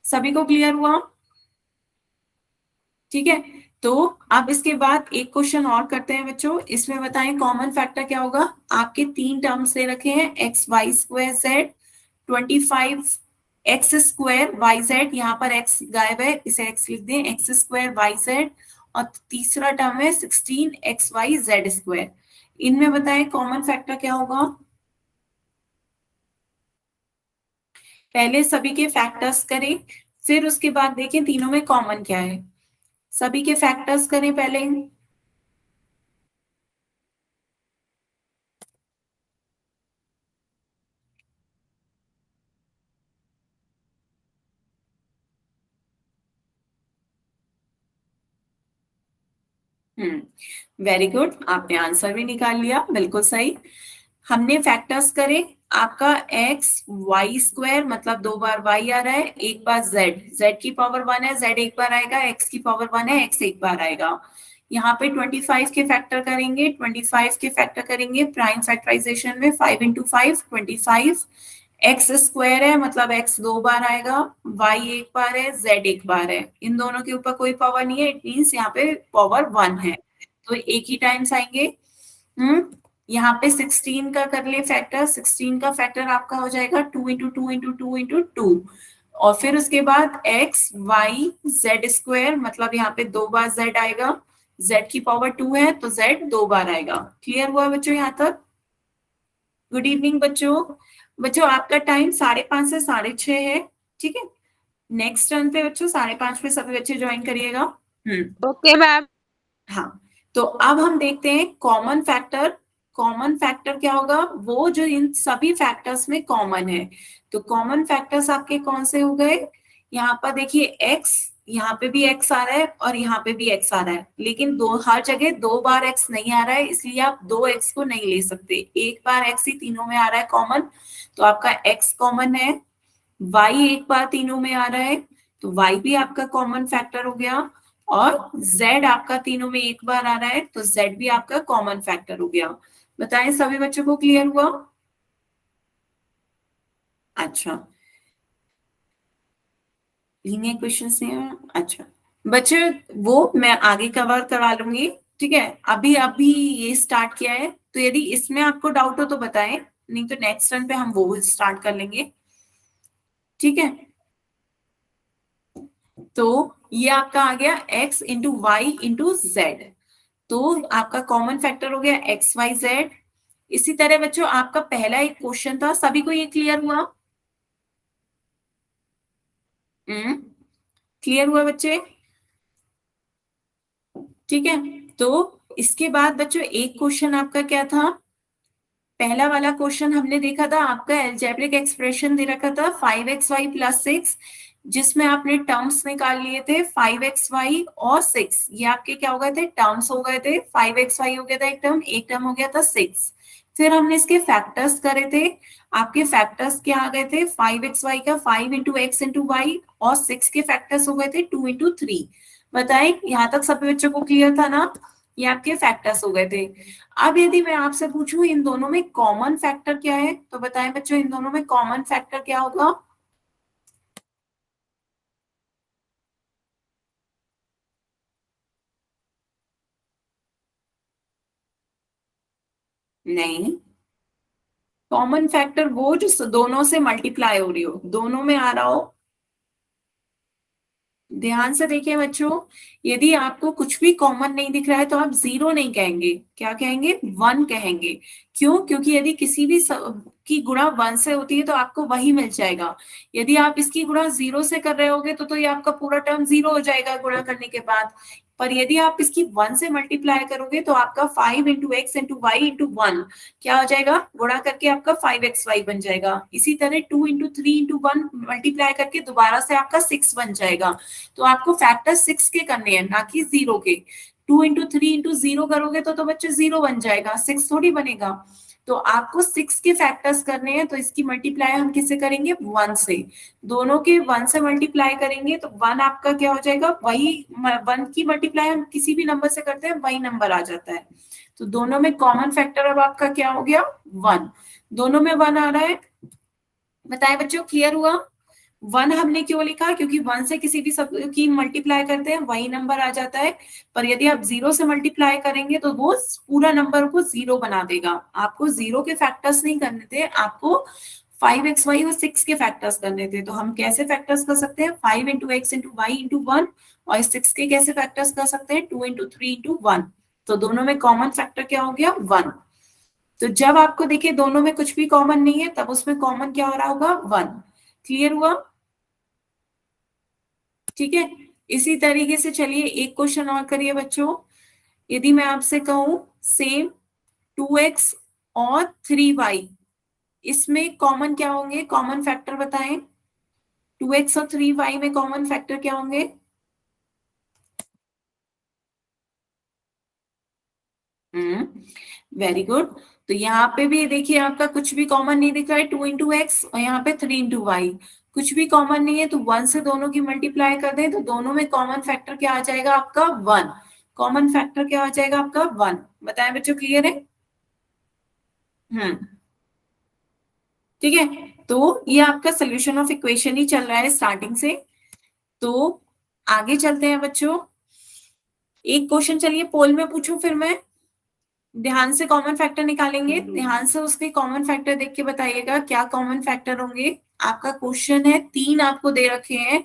सभी को क्लियर हुआ। ठीक है, तो अब इसके बाद एक क्वेश्चन और करते हैं बच्चों। इसमें बताएं कॉमन फैक्टर क्या होगा। आपके 3 टर्म्स दे रखे हैं, x y²z, 25x² yz। यहाँ पर x गायब है, इसे x लिख दें, x² yz। और तीसरा टर्म है 16xyz²। इनमें बताएं कॉमन फैक्टर क्या होगा। पहले सभी के फैक्टर्स करें, फिर उसके बाद देखें तीनों में कॉमन क्या है। सभी के फैक्टर्स करें पहले। वेरी गुड, आपने आंसर भी निकाल लिया, बिल्कुल सही। हमने फैक्टर्स करे, आपका x y² मतलब 2 बार y आ रहा है, एक बार z की पावर 1 है, z एक बार आएगा, x की पावर 1 है, x एक बार आएगा। यहाँ पे 25 के फैक्टर करेंगे, 25 के फैक्टर करेंगे प्राइम फैक्टराइजेशन में, 5 × 5 25। x² है मतलब x 2 बार आएगा, y एक बार है, z एक बार है। इन दोनों के ऊपर कोई पावर नहीं है, इट मीन्स यहाँ पे पावर 1 है, तो एक ही टाइम्स आएंगे। यहाँ पे 16 का कर लिए फैक्टर, 16 का फैक्टर आपका हो जाएगा 2 × 2 × 2 × 2। और फिर उसके बाद x y z² मतलब यहाँ पे 2 बार z आएगा, z की पावर 2 है तो z 2 बार आएगा। क्लियर हुआ बच्चों यहाँ तक। गुड इवनिंग बच्चों। बच्चों आपका टाइम 5:30 से 6:30 है। ठीक है, नेक्स्ट टर्न पे बच्चों 5:30 पे सभी बच्चे ज्वाइन करिएगा। Okay ma'am. हाँ, तो अब हम देखते हैं कॉमन फैक्टर। कॉमन फैक्टर क्या होगा, वो जो इन सभी फैक्टर्स में कॉमन है। तो कॉमन फैक्टर्स आपके कौन से हो गए, यहाँ पर देखिए x, यहाँ पे भी x आ रहा है और यहाँ पे भी x आ रहा है, लेकिन हर जगह 2 बार x नहीं आ रहा है, इसलिए आप 2x को नहीं ले सकते। एक बार x ही तीनों में आ रहा है कॉमन, तो आपका x कॉमन है। y एक बार तीनों में आ रहा है, तो y भी आपका कॉमन फैक्टर हो गया। और z आपका तीनों में एक बार आ रहा है, तो z भी आपका कॉमन फैक्टर हो गया। बताएं सभी बच्चों को क्लियर हुआ? अच्छा, लीनियर क्वेश्चन से अच्छा बच्चे, वो मैं आगे कवर करवा लूंगी। ठीक है, अभी अभी ये स्टार्ट किया है, तो यदि इसमें आपको डाउट हो तो बताएं, नहीं तो नेक्स्ट रन पे हम वो स्टार्ट कर लेंगे। ठीक है, तो ये आपका आ गया x into y into z, तो आपका कॉमन फैक्टर हो गया एक्स वाई जेड। इसी तरह बच्चों आपका पहला एक क्वेश्चन था, सभी को ये क्लियर हुआ? क्लियर हुआ बच्चे? ठीक है, तो इसके बाद बच्चों एक क्वेश्चन आपका क्या था? पहला वाला क्वेश्चन हमने देखा था, आपका एल्जेब्रिक एक्सप्रेशन दे रखा था 5xy+6, जिसमें आपने टर्म्स निकाल लिए थे 5xy और 6, ये आपके क्या हो गए थे? टर्म्स हो गए थे। 5xy हो गया था एक टर्म हो गया था 6। फिर हमने इसके फैक्टर्स करे थे, आपके फैक्टर्स क्या आ गए थे? 5xy का 5 × x × y, और 6 के फैक्टर्स हो गए थे 2 × 3। बताएं, यहाँ तक सभी बच्चों को क्लियर था ना? ये आपके फैक्टर्स हो गए थे। अब यदि मैं आपसे पूछूं इन दोनों में कॉमन फैक्टर क्या है, तो बताएं बच्चों इन दोनों में कॉमन फैक्टर क्या होगा? नहीं, कॉमन फैक्टर वो जो दोनों से मल्टीप्लाई हो रही हो, दोनों में आ रहा हो। ध्यान से देखिए बच्चों, यदि आपको कुछ भी कॉमन नहीं दिख रहा है तो आप जीरो नहीं कहेंगे, क्या कहेंगे? वन कहेंगे। क्यों? क्योंकि यदि किसी भी की गुणा वन से होती है तो आपको वही मिल जाएगा। यदि आप इसकी गुणा जीरो से कर रहे होगे तो ये आपका पूरा टर्म जीरो हो जाएगा गुणा करने के बाद। पर यदि आप इसकी वन से मल्टीप्लाई करोगे तो आपका 5 × x × y × 1 क्या हो जाएगा? गुणा करके आपका 5xy बन जाएगा। इसी तरह 2 × 3 × 1 मल्टीप्लाई करके दोबारा से आपका 6 बन जाएगा। तो आपको फैक्टर 6 के करने हैं, ना कि जीरो के। 2 × 3 × 0 करोगे तो बच्चे जीरो बन जाएगा, 6 थोड़ी बनेगा। तो आपको 6 के फैक्टर्स करने हैं, तो इसकी मल्टीप्लाई हम किससे करेंगे? 1 से। दोनों के 1 से मल्टीप्लाई करेंगे तो 1 आपका क्या हो जाएगा? वही 1 की मल्टीप्लाई हम किसी भी नंबर से करते हैं, वही नंबर आ जाता है। तो दोनों में कॉमन फैक्टर अब आपका क्या हो गया? 1। दोनों में 1 आ रहा है। बताएं बच्चों, क्लियर हुआ? 1 हमने क्यों लिखा? क्योंकि 1 से किसी भी सब की मल्टीप्लाई करते हैं वही नंबर आ जाता है। पर यदि आप 0 से मल्टीप्लाई करेंगे तो वो पूरा नंबर को 0 बना देगा। आपको 0 के फैक्टर्स नहीं करने थे, आपको 5xy और 6 के फैक्टर्स करने थे। तो हम कैसे फैक्टर्स कर सकते हैं? 5 × x × y × 1, और 6 के कैसे फैक्टर्स कर सकते हैं? 2 × 3 × 1। तो दोनों में कॉमन फैक्टर क्या हो गया? 1। तो जब आपको देखिए दोनों में कुछ भी कॉमन नहीं है, तब उसमें कॉमन क्या हो रहा होगा? 1। क्लियर हुआ? ठीक है, इसी तरीके से चलिए एक क्वेश्चन और करिए बच्चों। यदि मैं आपसे कहूं सेम 2x और 3y, इसमें कॉमन क्या होंगे? कॉमन फैक्टर बताएं। 2x और 3y में कॉमन फैक्टर क्या होंगे? Very good. तो यहाँ पे भी देखिए आपका कुछ भी कॉमन नहीं दिख रहा है, 2 × x, और यहाँ पे 3 × y, कुछ भी कॉमन नहीं है। तो 1 से दोनों की मल्टीप्लाई कर दें तो दोनों में कॉमन फैक्टर क्या आ जाएगा आपका? 1। कॉमन फैक्टर क्या आ जाएगा आपका? 1। बताएं बच्चों, क्लियर है? हम्म, ठीक है, तो ये आपका सोल्यूशन ऑफ इक्वेशन ही चल रहा है स्टार्टिंग से। तो आगे चलते हैं बच्चों। एक क्वेश्चन चलिए पोल में पूछूं फिर मैं। ध्यान से कॉमन फैक्टर निकालेंगे, ध्यान से उसके कॉमन फैक्टर देख के बताइएगा क्या कॉमन फैक्टर होंगे। आपका क्वेश्चन है, 3 आपको दे रखे हैं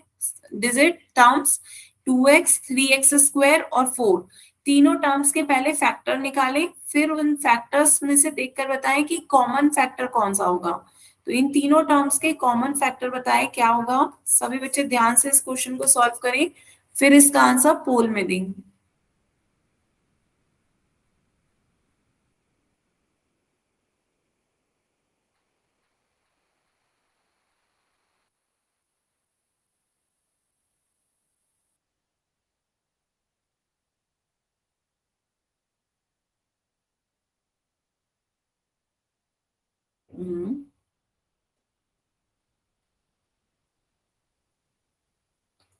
डिजिट टर्म्स, 2x 3x² और 4। तीनों टर्म्स के पहले फैक्टर निकालें, फिर उन फैक्टर्स में से देखकर बताएं कि कॉमन फैक्टर कौन सा होगा। तो इन तीनों टर्म्स के कॉमन फैक्टर बताएं क्या होगा। सभी बच्चे ध्यान से इस क्वेश्चन को सॉल्व करें, फिर इसका आंसर पोल में दें।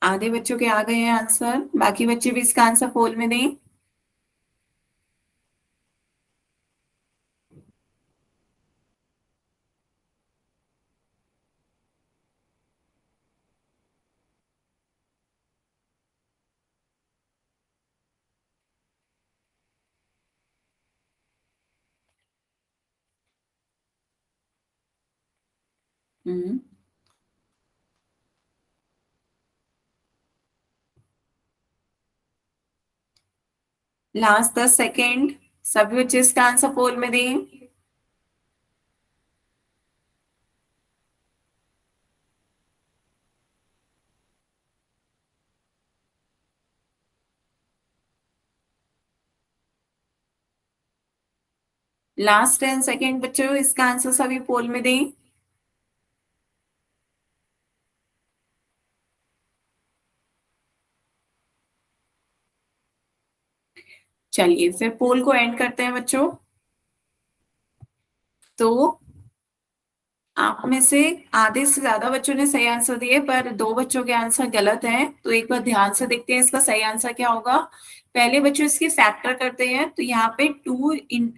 आधे बच्चों के आ गए हैं आंसर, बाकी बच्चे भी इसका आंसर पोल में दें। हम्म, लास्ट 10 सेकेंड, सभी बच्चे इसका आंसर पोल में दें। लास्ट 10 सेकेंड बच्चों, इसका आंसर सभी पोल में दें। चलिए फिर पोल को एंड करते हैं बच्चों। तो आप में से आधे से ज्यादा बच्चों ने सही आंसर दिए, पर 2 बच्चों के आंसर गलत हैं। तो एक बार ध्यान से देखते हैं इसका सही आंसर क्या होगा। पहले बच्चों इसके फैक्टर करते हैं, तो यहाँ पे 2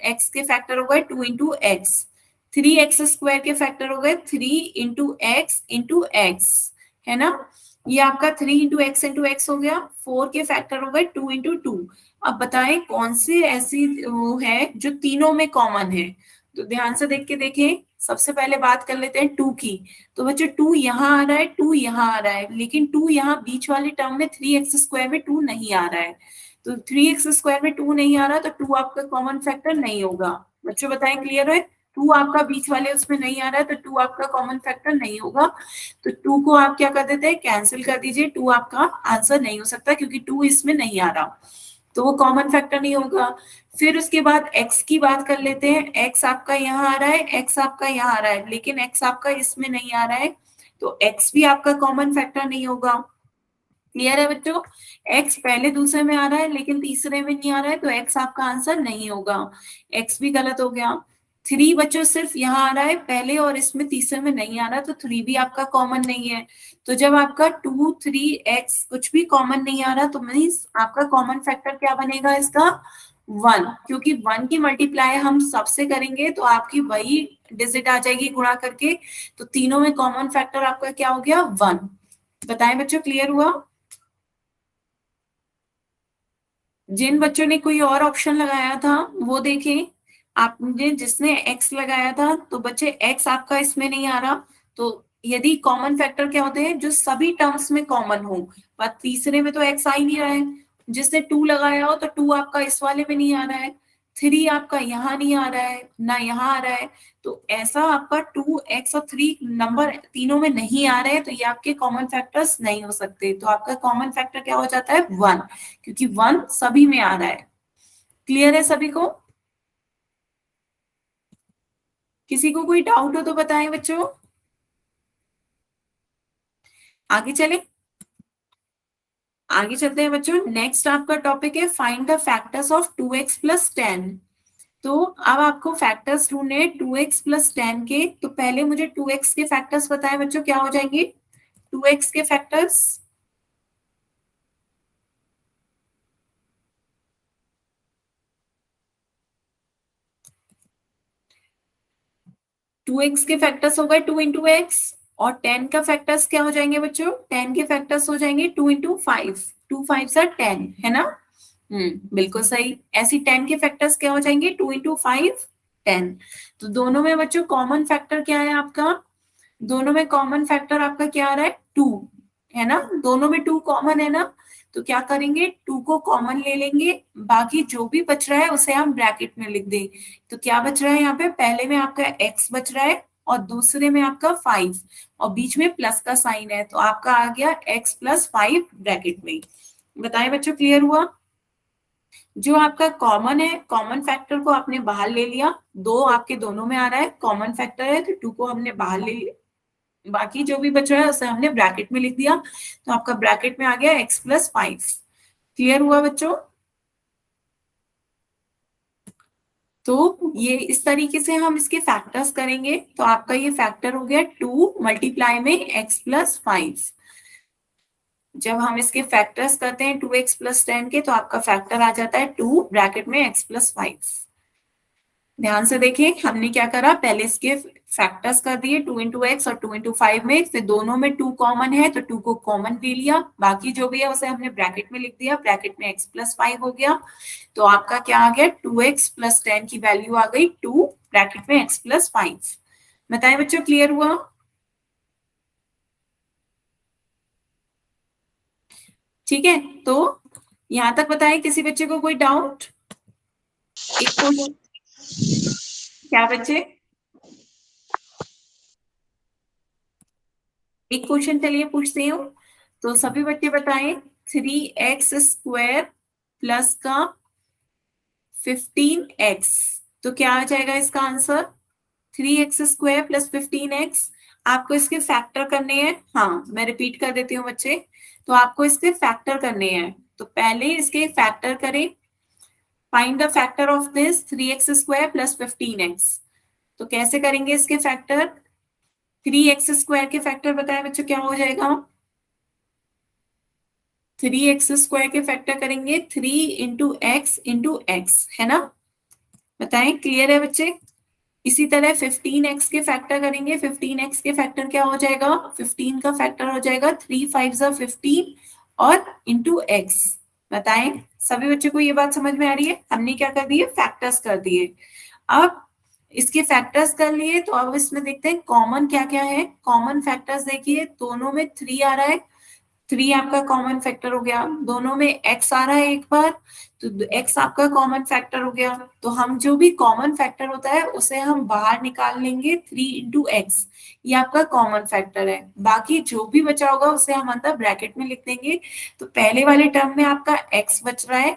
x के फैक्टर हो गए 2 × x, 3x² के फैक्टर हो गए 3 × x, है ना। ये आपका 3 × x हो गया। 4 के फैक्टर हो गए 2 × 2। अब बताएं कौन सी ऐसी वो है जो तीनों में कॉमन है। तो ध्यान से देख के देखें। सबसे पहले बात कर लेते हैं 2 की। तो बच्चों 2 यहाँ आ रहा है, 2 यहाँ आ रहा है, लेकिन 2 यहाँ बीच वाले टर्म में 3x² में 2 नहीं आ रहा है। तो 3x² में 2 नहीं आ रहा, तो 2 आपका कॉमन फैक्टर नहीं होगा। बच्चों बताएं, क्लियर है। 2 आपका बीच वाले उसमें नहीं आ रहा है, तो 2 आपका कॉमन फैक्टर नहीं होगा। तो 2 को आप क्या कर देते हैं, कैंसिल कर दीजिए। 2 आपका आंसर नहीं हो सकता, क्योंकि 2 इसमें नहीं आ रहा, तो वो कॉमन फैक्टर नहीं होगा। फिर उसके बाद x की बात कर लेते हैं। x आपका यहाँ आ रहा है, x आपका यहाँ आ रहा है, लेकिन x आपका इसमें नहीं आ रहा है, तो x भी आपका कॉमन फैक्टर नहीं होगा। क्लियर है बच्चों। x पहले दूसरे में आ रहा है, लेकिन तीसरे में नहीं आ रहा है, तो x आपका आंसर नहीं होगा। x भी गलत हो गया। 3 बच्चों सिर्फ यहाँ आ रहा है पहले, और इसमें तीसरे में नहीं आ रहा, तो 3 भी आपका कॉमन नहीं है। तो जब आपका 2, 3x कुछ भी कॉमन नहीं आ रहा, तो मीन्स आपका कॉमन फैक्टर क्या बनेगा इसका, 1। क्योंकि 1 की मल्टीप्लाई हम सबसे करेंगे, तो आपकी वही डिजिट आ जाएगी गुणा करके। तो तीनों में कॉमन फैक्टर आपका क्या हो गया, 1। बताएं बच्चों, क्लियर हुआ। जिन बच्चों ने कोई और ऑप्शन लगाया था वो देखें। आपने जिसने x लगाया था, तो बच्चे x आपका इसमें नहीं आ रहा। तो यदि कॉमन फैक्टर क्या होते हैं, जो सभी टर्म्स में कॉमन हो, पर तीसरे में तो x आ ही नहीं रहा है। जिसने 2 लगाया हो, तो 2 आपका इस वाले में नहीं आ रहा है। 3 आपका यहाँ नहीं आ रहा है, ना यहाँ आ रहा है। तो ऐसा आपका 2x और 3 नंबर तीनों में नहीं आ रहे हैं, तो ये आपके कॉमन फैक्टर्स नहीं हो सकते। तो आपका कॉमन फैक्टर क्या हो जाता है, 1, क्योंकि 1 सभी में आ रहा है। क्लियर है सभी को। किसी को कोई डाउट हो तो बताएं बच्चों। आगे चले, आगे चलते हैं बच्चों। नेक्स्ट आपका टॉपिक है find the factors of 2x+10। तो अब आपको फैक्टर्स ढूंढने 2x+10 के। तो पहले मुझे 2x के फैक्टर्स बताएं बच्चों, क्या हो जाएंगे 2x के फैक्टर्स। 2x के फैक्टर्स हो गए 2 × x, और 10 का फैक्टर्स क्या हो जाएंगे बच्चों, 10 के फैक्टर्स हो जाएंगे 2 × 5। 2 5 10, है ना। बिल्कुल सही। ऐसी 10 के फैक्टर्स क्या हो जाएंगे, 2 × 5 10। तो दोनों में बच्चों कॉमन फैक्टर क्या है आपका, दोनों में कॉमन फैक्टर आपका क्या आ रहा है, 2, है ना। दोनों में 2 कॉमन है ना, तो क्या करेंगे, 2 को कॉमन ले लेंगे, बाकी जो भी बच रहा है उसे हम ब्रैकेट में लिख दें। तो क्या बच रहा है यहाँ पे, पहले में आपका x बच रहा है, और दूसरे में आपका 5, और बीच में प्लस का साइन है, तो आपका आ गया x+5 ब्रैकेट में। बताएं बच्चों, क्लियर हुआ। जो आपका कॉमन है, कॉमन फैक्टर को आपने बाहर ले लिया। 2 आपके दोनों में आ रहा है, कॉमन फैक्टर है, तो 2 को हमने बाहर ले लिया, बाकी जो भी बच रहा है उसे हमने ब्रैकेट में लिख दिया। तो आपका ब्रैकेट में आ गया x+5। क्लियर हुआ बच्चों। तो ये इस तरीके से हम इसके फैक्टर्स करेंगे। तो आपका ये फैक्टर हो गया 2 मल्टीप्लाई में x+5। जब हम इसके फैक्टर्स करते हैं 2x प्लस 10 के, तो आपका फैक्टर आ जाता है 2 ब्रैकेट में x प्लस 5। ध्यान से देखिए, हमने क्या करा, पहले इसके फैक्टर्स कर दिए 2 इंटू एक्स और 2 इंटू 5 में, फिर दोनों में 2 कॉमन है तो 2 को कॉमन ले लिया, बाकी जो भी है उसे हमने ब्रैकेट में लिख दिया, ब्रैकेट में x प्लस 5 हो गया। तो आपका क्या आ गया, 2x प्लस 10 की वैल्यू आ गई 2 ब्रैकेट में x प्लस 5। बताएं बच्चों, क्लियर हुआ? ठीक है, तो यहां तक बताएं, किसी बच्चे को कोई डाउट? एक क्वेश्चन, क्या बच्चे, एक क्वेश्चन चलिए पूछती हूँ। तो सभी बच्चे बताएं, 3x² प्लस का 15x, तो क्या आ जाएगा इसका आंसर? 3x² plus 15x। आपको इसके फैक्टर करने हैं, हाँ मैं रिपीट कर देती हूँ बच्चे, तो आपको इसके फैक्टर करने हैं, तो पहले इसके फैक्टर करें। Find the factor of this 3x² plus 15x। तो कैसे करेंगे इसके फैक्टर? 3x² के फैक्टर बताएं बच्चों, क्या हो जाएगा? 3x² के फैक्टर करेंगे 3 इंटू एक्स है ना? बताएं, क्लियर है बच्चे? इसी तरह 15x के फैक्टर करेंगे, 15x के फैक्टर क्या हो जाएगा? 15 का फैक्टर हो जाएगा 3 5 15 और इंटू एक्स। बताएं, सभी बच्चों को ये बात समझ में आ रही है? हमने क्या कर दिए, फैक्टर्स कर दिए। अब इसके फैक्टर्स कर लिए, तो अब इसमें देखते हैं कॉमन क्या क्या है। कॉमन फैक्टर्स देखिए, दोनों में 3 आ रहा है, 3 आपका कॉमन फैक्टर हो गया। दोनों में x आ रहा है एक बार, तो x आपका कॉमन फैक्टर हो गया। तो हम जो भी कॉमन फैक्टर होता है उसे हम बाहर निकाल लेंगे, 3 इंटू एक्स, ये आपका कॉमन फैक्टर है। बाकी जो भी बचा होगा उसे हम अंदर ब्रैकेट में लिख देंगे। तो पहले वाले टर्म में आपका x बच रहा है,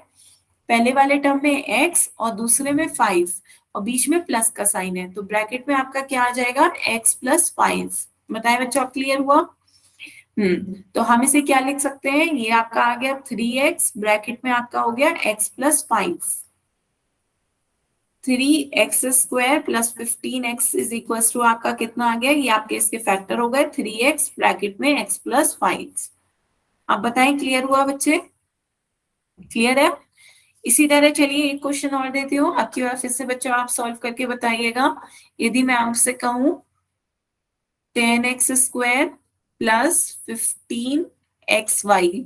पहले वाले टर्म में x और दूसरे में 5 और बीच में प्लस का साइन है, तो ब्रैकेट में आपका क्या आ जाएगा, x प्लस 5। बताएं बच्चों, क्लियर हुआ? तो हम इसे क्या लिख सकते हैं, ये आपका आ गया 3x, ब्रैकेट में आपका हो गया x plus 5। 3x² plus 15x is equal to आपका कितना आ गया, ये आपके इसके फैक्टर हो गए 3x, ब्रैकेट में x प्लस 5। अब बताएं, क्लियर हुआ बच्चे? क्लियर है? इसी तरह चलिए एक क्वेश्चन और देती हूँ, आपकी बार फिर से बच्चों आप सॉल्व करके बताइएगा। यदि मैं आपसे कहूँ 10x² प्लस 15xy,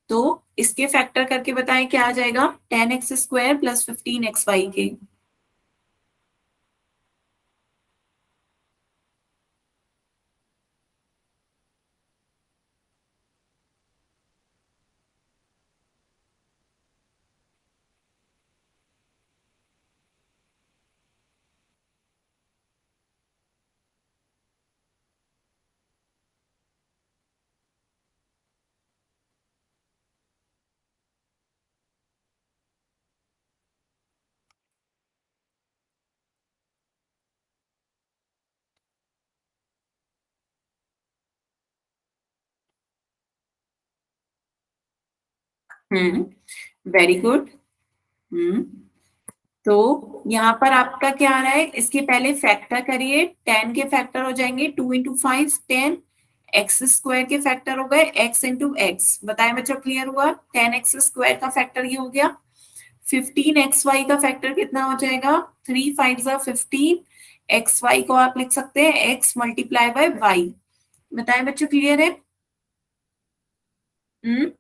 तो इसके फैक्टर करके बताएं क्या आ जाएगा, 10x² प्लस 15xy के। Very good. तो यहाँ पर आपका क्या आ रहा है, इसके पहले फैक्टर करिए, 10 के फैक्टर हो जाएंगे 2 इंटू 5 10, x² के फैक्टर हो गए x इंटू एक्स। बताएं बच्चों, क्लियर हुआ? 10x² का फैक्टर ये हो गया। 15xy का फैक्टर कितना हो जाएगा, 3 5 15, xy को आप लिख सकते हैं x मल्टीप्लाई बाय y। बताएं बच्चों, क्लियर है? हम्म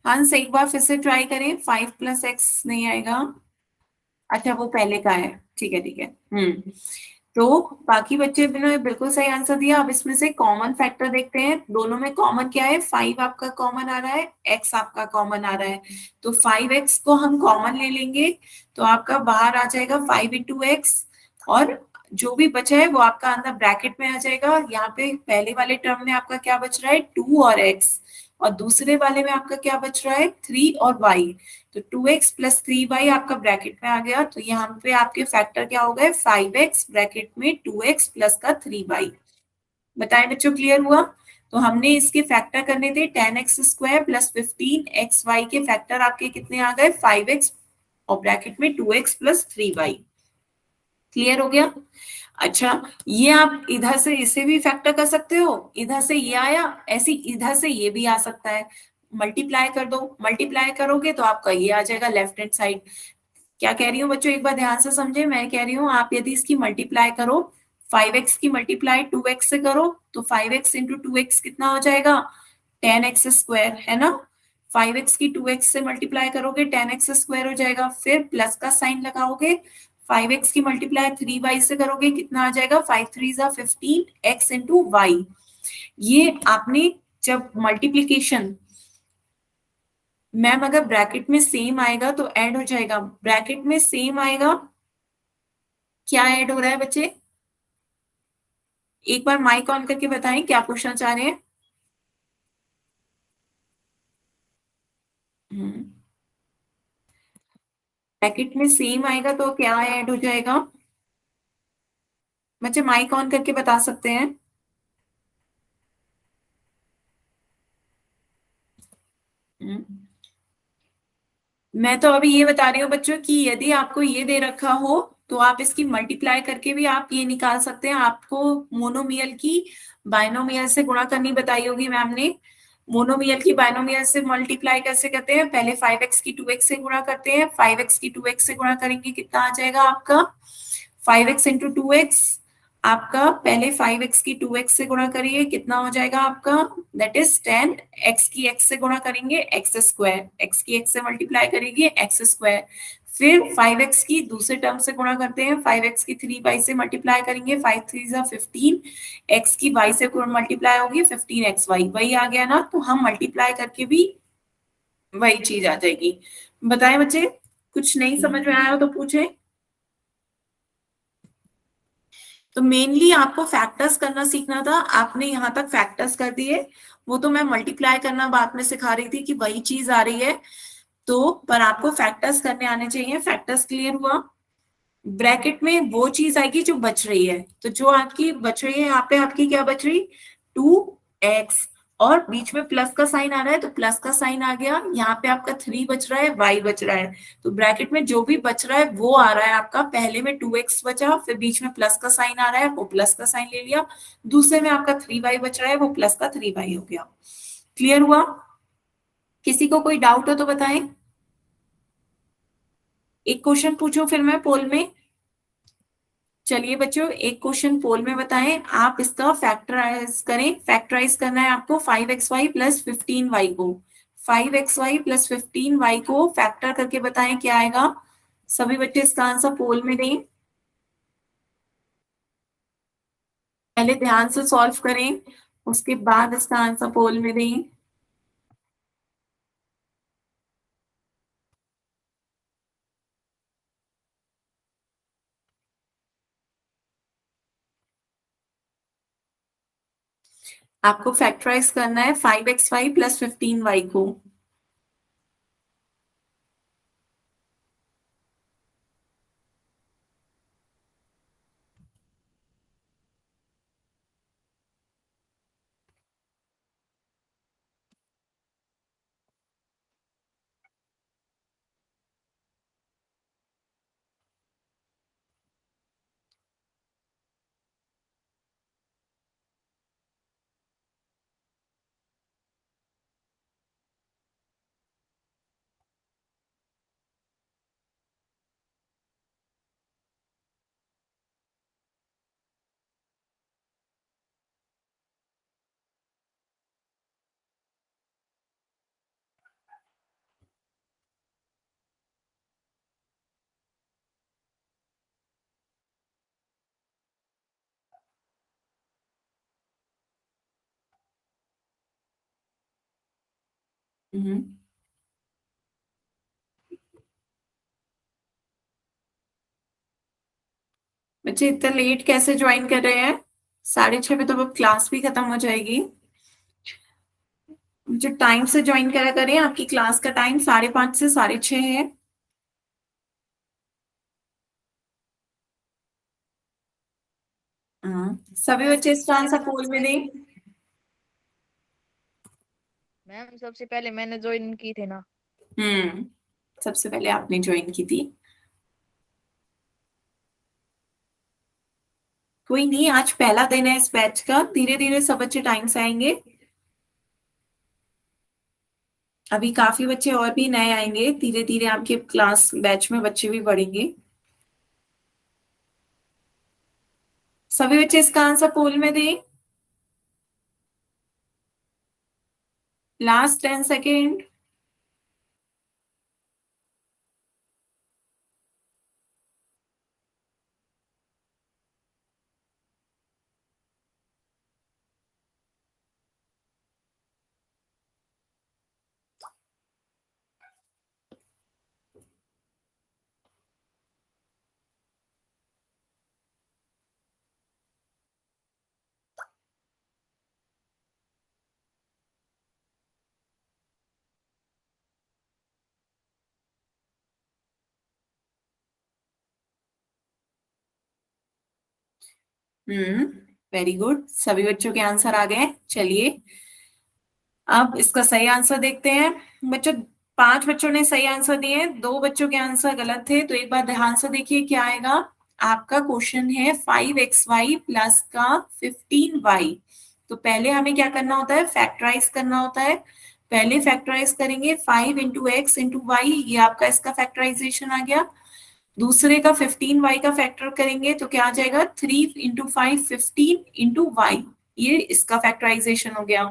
हंस एक बार फिर से ट्राई करें, 5 प्लस एक्स नहीं आएगा, अच्छा वो पहले का है, ठीक है ठीक है। तो बाकी बच्चे ने बिल्कुल सही आंसर दिया। अब इसमें से कॉमन फैक्टर देखते हैं, दोनों में कॉमन क्या है, 5 आपका कॉमन आ रहा है, x आपका कॉमन आ रहा है, तो 5x को हम कॉमन ले लेंगे, तो आपका बाहर आ जाएगा 5 इंटू एक्स, और जो भी बचा है वो आपका अंदर ब्रैकेट में आ जाएगा। यहाँ पे पहले वाले टर्म में आपका क्या बच रहा है, 2 और x, और दूसरे वाले में आपका क्या बच रहा है, 3 और y। तो 2x प्लस 3y आपका ब्रैकेट में आ गया, तो यहाँ पे आपके फैक्टर क्या हो गए, 5x ब्रैकेट में 2x प्लस का 3y। बताएं बच्चों, क्लियर हुआ? तो हमने इसके फैक्टर करने थे, 10x² प्लस 15xy के फैक्टर आपके कितने आ गए, 5x और ब्रैकेट में 2x प्लस 3y। क्लियर हो गया? अच्छा, ये आप इधर से इसे भी फैक्टर कर सकते हो, इधर से ये आया, ऐसे इधर से ये भी आ सकता है। मल्टीप्लाई कर दो, मल्टीप्लाई करोगे तो आपका ये आ जाएगा लेफ्ट हैंड साइड। क्या कह रही हूँ बच्चों, एक बार ध्यान से समझे, मैं कह रही हूँ आप यदि इसकी मल्टीप्लाई करो, 5x की मल्टीप्लाई 2x से करो तो 5x इंटू 2x कितना हो जाएगा, 10x स्क्वायर, है ना। 5x की 2x से मल्टीप्लाई करोगे 10x स्क्वायर हो जाएगा, फिर प्लस का साइन लगाओगे, 5x की मल्टीप्लाई 3y से करोगे कितना आ जाएगा, 5 3 जा 15 x इंटू वाई। ये आपने जब मल्टीप्लीकेशन, मैम अगर ब्रैकेट में सेम आएगा तो ऐड हो जाएगा, ब्रैकेट में सेम आएगा, क्या ऐड हो रहा है बच्चे, एक बार माइक ऑन करके बताएं क्या पूछना चाह रहे हैं। ब्रैकेट में सेम आएगा तो क्या ऐड हो जाएगा, बच्चे माइक ऑन करके बता सकते हैं। हम्म, मैं तो अभी ये बता रही हूँ बच्चों कि यदि आपको ये दे रखा हो तो आप इसकी मल्टीप्लाई करके भी आप ये निकाल सकते हैं। आपको मोनोमियल की बाइनोमियल से गुणा करनी बताई होगी मैम ने। मोनोमियल की बाइनोमियल से मल्टीप्लाई कैसे करते हैं, पहले 5x की 2x से गुणा करते हैं, 5x की 2x से गुणा करेंगे कितना आ जाएगा आपका, 5x इंटू 2x, आपका पहले 5x की 2x से गुणा करिए कितना हो जाएगा आपका, दैट इज 10, x की x से गुणा करेंगे x स्क्वायर, x की x से मल्टीप्लाई करेंगे x स्क्वायर, फिर 5x की दूसरे टर्म से गुणा करते हैं, 5x की 3y से मल्टीप्लाई करेंगे, 5 3 जा 15, x की y से मल्टीप्लाई होगी 15xy, वही आ गया ना, तो हम मल्टीप्लाई करके भी वही चीज आ जाएगी। बताएं बच्चे, कुछ नहीं समझ में आया हो तो पूछें। तो मेनली आपको फैक्टर्स करना सीखना था, आपने यहाँ तक फैक्टर्स कर दिए, वो तो मैं मल्टीप्लाई करना बाद में सिखा रही थी कि वही चीज आ रही है, तो पर आपको फैक्टर्स करने आने चाहिए। फैक्टर्स क्लियर हुआ, ब्रैकेट में वो चीज आएगी जो बच रही है, तो जो आपकी बच रही है यहाँ पे आपकी क्या बच रही, 2x, और बीच में प्लस का साइन आ रहा है तो प्लस का साइन आ गया, यहाँ पे आपका 3 बच रहा है, y बच रहा है, तो ब्रैकेट में जो भी बच रहा है वो आ रहा है आपका, पहले में 2x बचा, फिर बीच में प्लस का साइन आ रहा है वो प्लस का साइन ले लिया, दूसरे में आपका 3y बच रहा है वो प्लस का 3y हो गया। क्लियर हुआ, किसी को कोई डाउट हो तो बताएं। एक क्वेश्चन पूछूं फिर मैं पोल में। चलिए बच्चों एक क्वेश्चन पोल में बताएं, आप इसका फैक्टराइज करें, फैक्टराइज करना है आपको 5xy प्लस 15y को, 5xy प्लस 15y को फैक्टर करके बताएं क्या आएगा। सभी बच्चे इसका आंसर पोल में दें, पहले ध्यान से सॉल्व करें उसके बाद इसका आंसर पोल में दें। आपको फैक्टराइज करना है 5xy प्लस 15y को। हम्म। बच्चे इतना लेट कैसे ज्वाइन कर रहे हैं, 6:30 पे तो अब क्लास भी खत्म हो जाएगी। जो टाइम से ज्वाइन करा करें, आपकी क्लास का टाइम 5:30 से 6:30 है। सभी बच्चे इसका आंसर पोल में दें। मैम सबसे पहले मैंने ज्वाइन की थे ना। हम्म, सबसे पहले आपने ज्वाइन की थी, कोई नहीं, आज पहला दिन है इस बैच का, धीरे धीरे सब बच्चे टाइम से आएंगे। अभी काफी बच्चे और भी नए आएंगे, धीरे धीरे आपके क्लास बैच में बच्चे भी बढ़ेंगे। सभी बच्चे इसका आंसर पोल में दें। Last 10 second. Hmm, very good, सभी बच्चों के आंसर आ गए। चलिए अब इसका सही आंसर देखते हैं। बच्चों, 5 बच्चों ने सही आंसर दिए, 2 बच्चों के आंसर गलत थे। तो एक बार ध्यान से देखिए क्या आएगा। आपका क्वेश्चन है 5xy प्लस का 15y। तो पहले हमें क्या करना होता है, फैक्टराइज करना होता है। पहले फैक्टराइज करेंगे 5 × x × y, ये आपका इसका फैक्टराइजेशन आ गया। दूसरे का 15y का फैक्टर करेंगे तो क्या आ जाएगा, 3 × 5 15 × y। ये इसका फैक्टराइजेशन हो गया,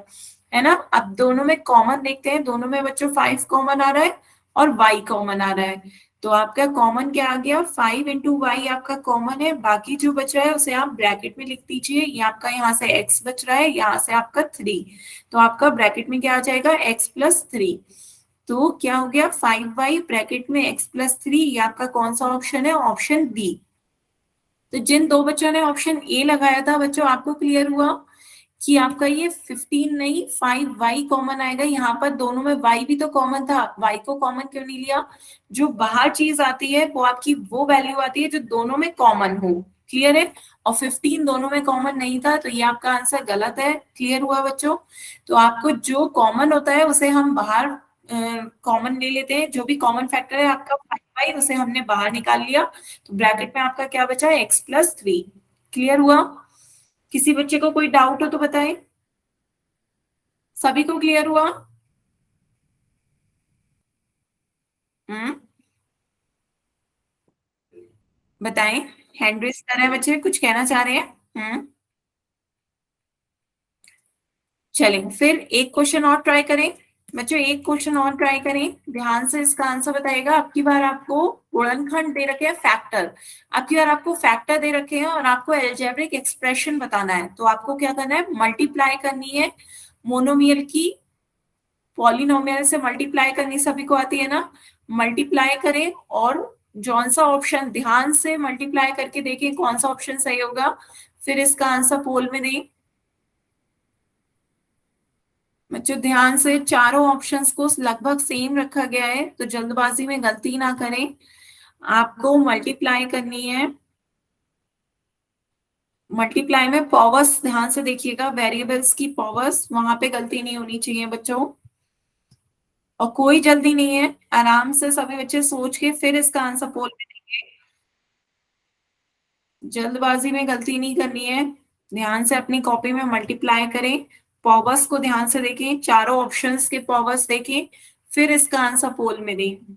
है ना। अब दोनों में कॉमन देखते हैं, दोनों में बच्चों 5 कॉमन आ रहा है और y कॉमन आ रहा है। तो आपका कॉमन क्या आ गया, 5 × y आपका कॉमन है। बाकी जो बच रहा है उसे आप ब्रैकेट में लिख दीजिए। ये आपका यहाँ से x बच रहा है, यहाँ से आपका 3। तो आपका ब्रैकेट में क्या आ जाएगा, x + 3। तो क्या हो गया, 5y ब्रैकेट में x + 3। ये आपका कौन सा ऑप्शन है, ऑप्शन बी। तो जिन 2 बच्चों ने ऑप्शन ए लगाया था बच्चों, आपको क्लियर हुआ कि आपका ये 15 नहीं 5y कॉमन आएगा। यहाँ पर दोनों में y भी तो कॉमन था, y को कॉमन क्यों नहीं लिया। जो बाहर चीज आती है वो आपकी वो वैल्यू आती है जो दोनों में कॉमन हो। क्लियर है। और 15 दोनों में कॉमन नहीं था, तो ये आपका आंसर गलत है। क्लियर हुआ बच्चों। तो आपको जो कॉमन होता है उसे हम बाहर कॉमन ले लेते हैं। जो भी कॉमन फैक्टर है आपका 5y, उसे हमने बाहर निकाल लिया। तो ब्रैकेट में आपका क्या बचा है, x + 3। क्लियर हुआ। किसी बच्चे को कोई डाउट हो तो बताएं। सभी को क्लियर हुआ। हम्म, बताएं। हैंड रेस कर रहे हैं बच्चे, कुछ कहना चाह रहे हैं। चलें फिर एक क्वेश्चन और ट्राई करें। बच्चों एक क्वेश्चन और ट्राई करें, ध्यान से इसका आंसर बताएगा। आपकी बार आपको गुणनखंड दे रखे हैं, फैक्टर। आपकी बार आपको फैक्टर दे रखे हैं और आपको एल्जेब्रिक एक्सप्रेशन बताना है। तो आपको क्या करना है, मल्टीप्लाई करनी है मोनोमियल की पॉलिनोमियल से मल्टीप्लाई करनी, सभी को आती है ना। मल्टीप्लाई करें और जौन सा ऑप्शन, ध्यान से मल्टीप्लाई करके देखिए कौन सा ऑप्शन सही होगा। फिर इसका आंसर पोल में दें। बच्चों ध्यान से, चारों ऑप्शंस को लगभग सेम रखा गया है, तो जल्दबाजी में गलती ना करें। आपको मल्टीप्लाई करनी है। मल्टीप्लाई में पावर्स ध्यान से देखिएगा, वेरिएबल्स की पावर्स, वहां पे गलती नहीं होनी चाहिए बच्चों। और कोई जल्दी नहीं है, आराम से सभी बच्चे सोच के फिर इसका आंसर पोल में देंगे। जल्दबाजी में गलती नहीं करनी है। ध्यान से अपनी कॉपी में मल्टीप्लाई करें, पावर्स को ध्यान से देखें, चारों ऑप्शंस के पावर्स देखें, फिर इसका आंसर पोल में दें।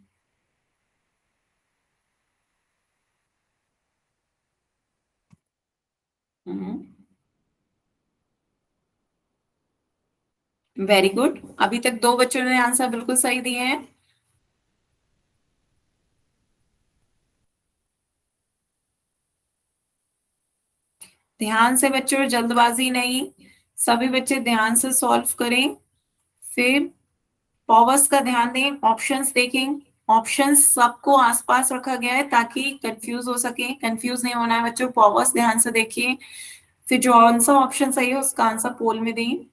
वेरी गुड, अभी तक 2 बच्चों ने आंसर बिल्कुल सही दिए हैं। ध्यान से बच्चों, जल्दबाजी नहीं, सभी बच्चे ध्यान से सॉल्व करें। फिर पावर्स का ध्यान दें, ऑप्शंस देखें। ऑप्शंस सबको आसपास रखा गया है ताकि कंफ्यूज हो सके, कंफ्यूज नहीं होना है बच्चों। पावर्स ध्यान से देखिए, फिर जो आंसर ऑप्शन सही है उसका आंसर पोल में दें।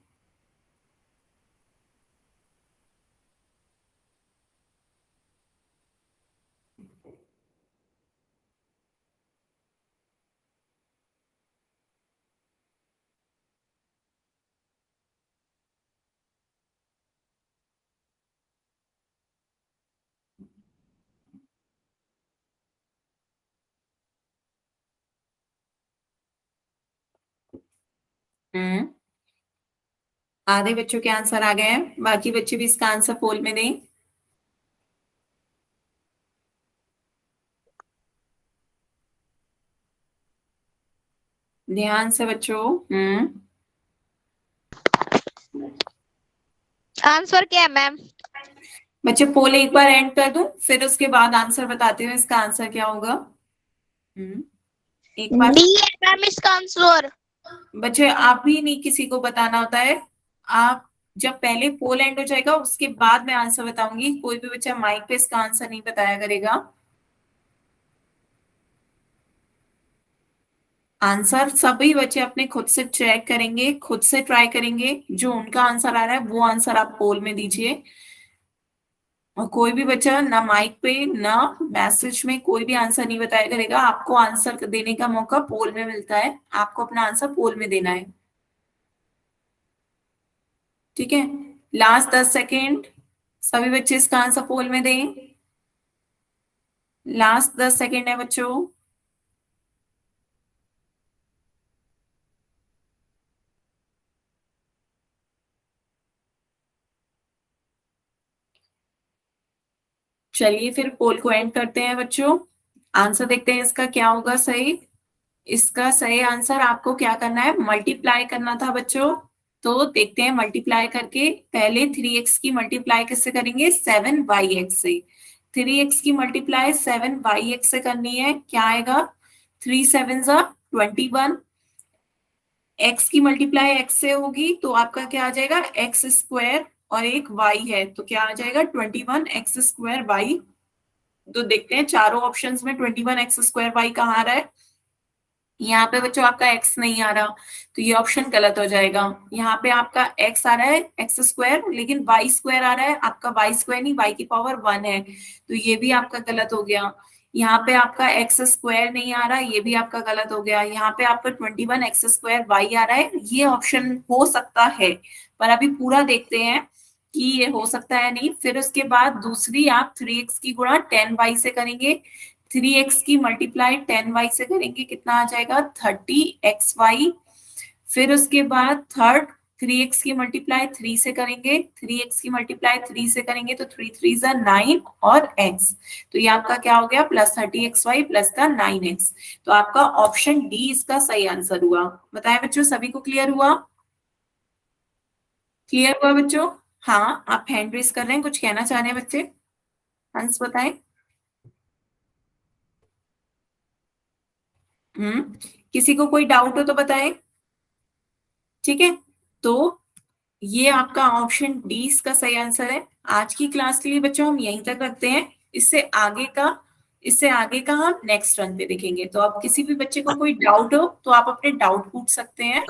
हम्म, आधे बच्चों के आंसर आ गए हैं, बाकी बच्चे भी इसका आंसर पोल में दें। ध्यान से बच्चों। आंसर क्या है मैम? बच्चे पोल एक बार एंड कर दूं, फिर उसके बाद आंसर बताते हुए इसका आंसर क्या होगा। एक बार डी है मैम इसका आंसर। बच्चे आप भी नहीं किसी को बताना होता है, आप जब पहले पोल एंड हो जाएगा उसके बाद मैं आंसर बताऊंगी, कोई भी बच्चा माइक पे इसका आंसर नहीं बताया करेगा। आंसर सभी बच्चे अपने खुद से चेक करेंगे, खुद से ट्राई करेंगे, जो उनका आंसर आ रहा है वो आंसर आप पोल में दीजिए। और कोई भी बच्चा ना माइक पे ना मैसेज में कोई भी आंसर नहीं बताया करेगा, आपको आंसर देने का मौका पोल में मिलता है, आपको अपना आंसर पोल में देना है। ठीक है, लास्ट 10 सेकेंड, सभी बच्चे इसका आंसर पोल में दें। लास्ट 10 सेकेंड है बच्चों। चलिए फिर पोल को एंड करते हैं बच्चों, आंसर देखते हैं इसका क्या होगा सही। इसका सही आंसर आपको क्या करना है, मल्टीप्लाई करना था बच्चों। तो देखते हैं मल्टीप्लाई करके, पहले 3x की मल्टीप्लाई किससे करेंगे, 7y(x) से। 3x की मल्टीप्लाई 7y(x) से करनी है, क्या आएगा, 3 7 21। x की मल्टीप्लाई x से होगी तो आपका क्या आ जाएगा, एक्स स्क्वायर, और एक y है तो क्या आ जाएगा 21x² y। तो देखते हैं चारों ऑप्शंस में 21x² y कहाँ आ रहा है। यहाँ पे बच्चों आपका x नहीं आ रहा, तो ये ऑप्शन गलत हो जाएगा। यहाँ पे आपका x आ रहा है x², लेकिन y² आ रहा है, आपका y² नहीं, y की पावर 1 है, तो ये भी आपका गलत हो गया। यहाँ पे आपका x² नहीं आ रहा, ये भी आपका गलत हो गया। यहाँ पे आपका 21x² y आ रहा है, ये ऑप्शन हो सकता है, पर अभी पूरा देखते हैं कि ये हो सकता है नहीं। फिर उसके बाद दूसरी आप 3x की गुणा 10y से करेंगे, 3x की मल्टीप्लाई 10y से करेंगे, कितना आ जाएगा 30xy। फिर उसके बाद थर्ड 3x की मल्टीप्लाई 3 से करेंगे, 3x की मल्टीप्लाई 3 से करेंगे तो 3 3 9 और x, तो ये आपका क्या हो गया, प्लस 30xy प्लस का 9x। तो आपका ऑप्शन डी इसका सही आंसर हुआ। बताएं बच्चों, सभी को क्लियर हुआ? क्लियर हुआ बच्चों? हाँ, आप हैंड रेस कर रहे हैं, कुछ कहना चाह रहे हैं बच्चे, हंस बताएं। किसी को कोई डाउट हो तो बताएं। ठीक है, तो ये आपका ऑप्शन डी इसका सही आंसर है। आज की क्लास के लिए बच्चों हम यहीं तक रखते हैं, इससे आगे का हम नेक्स्ट रन पे देखेंगे। तो अब किसी भी बच्चे को कोई डाउट हो तो आप अपने डाउट पूछ सकते हैं।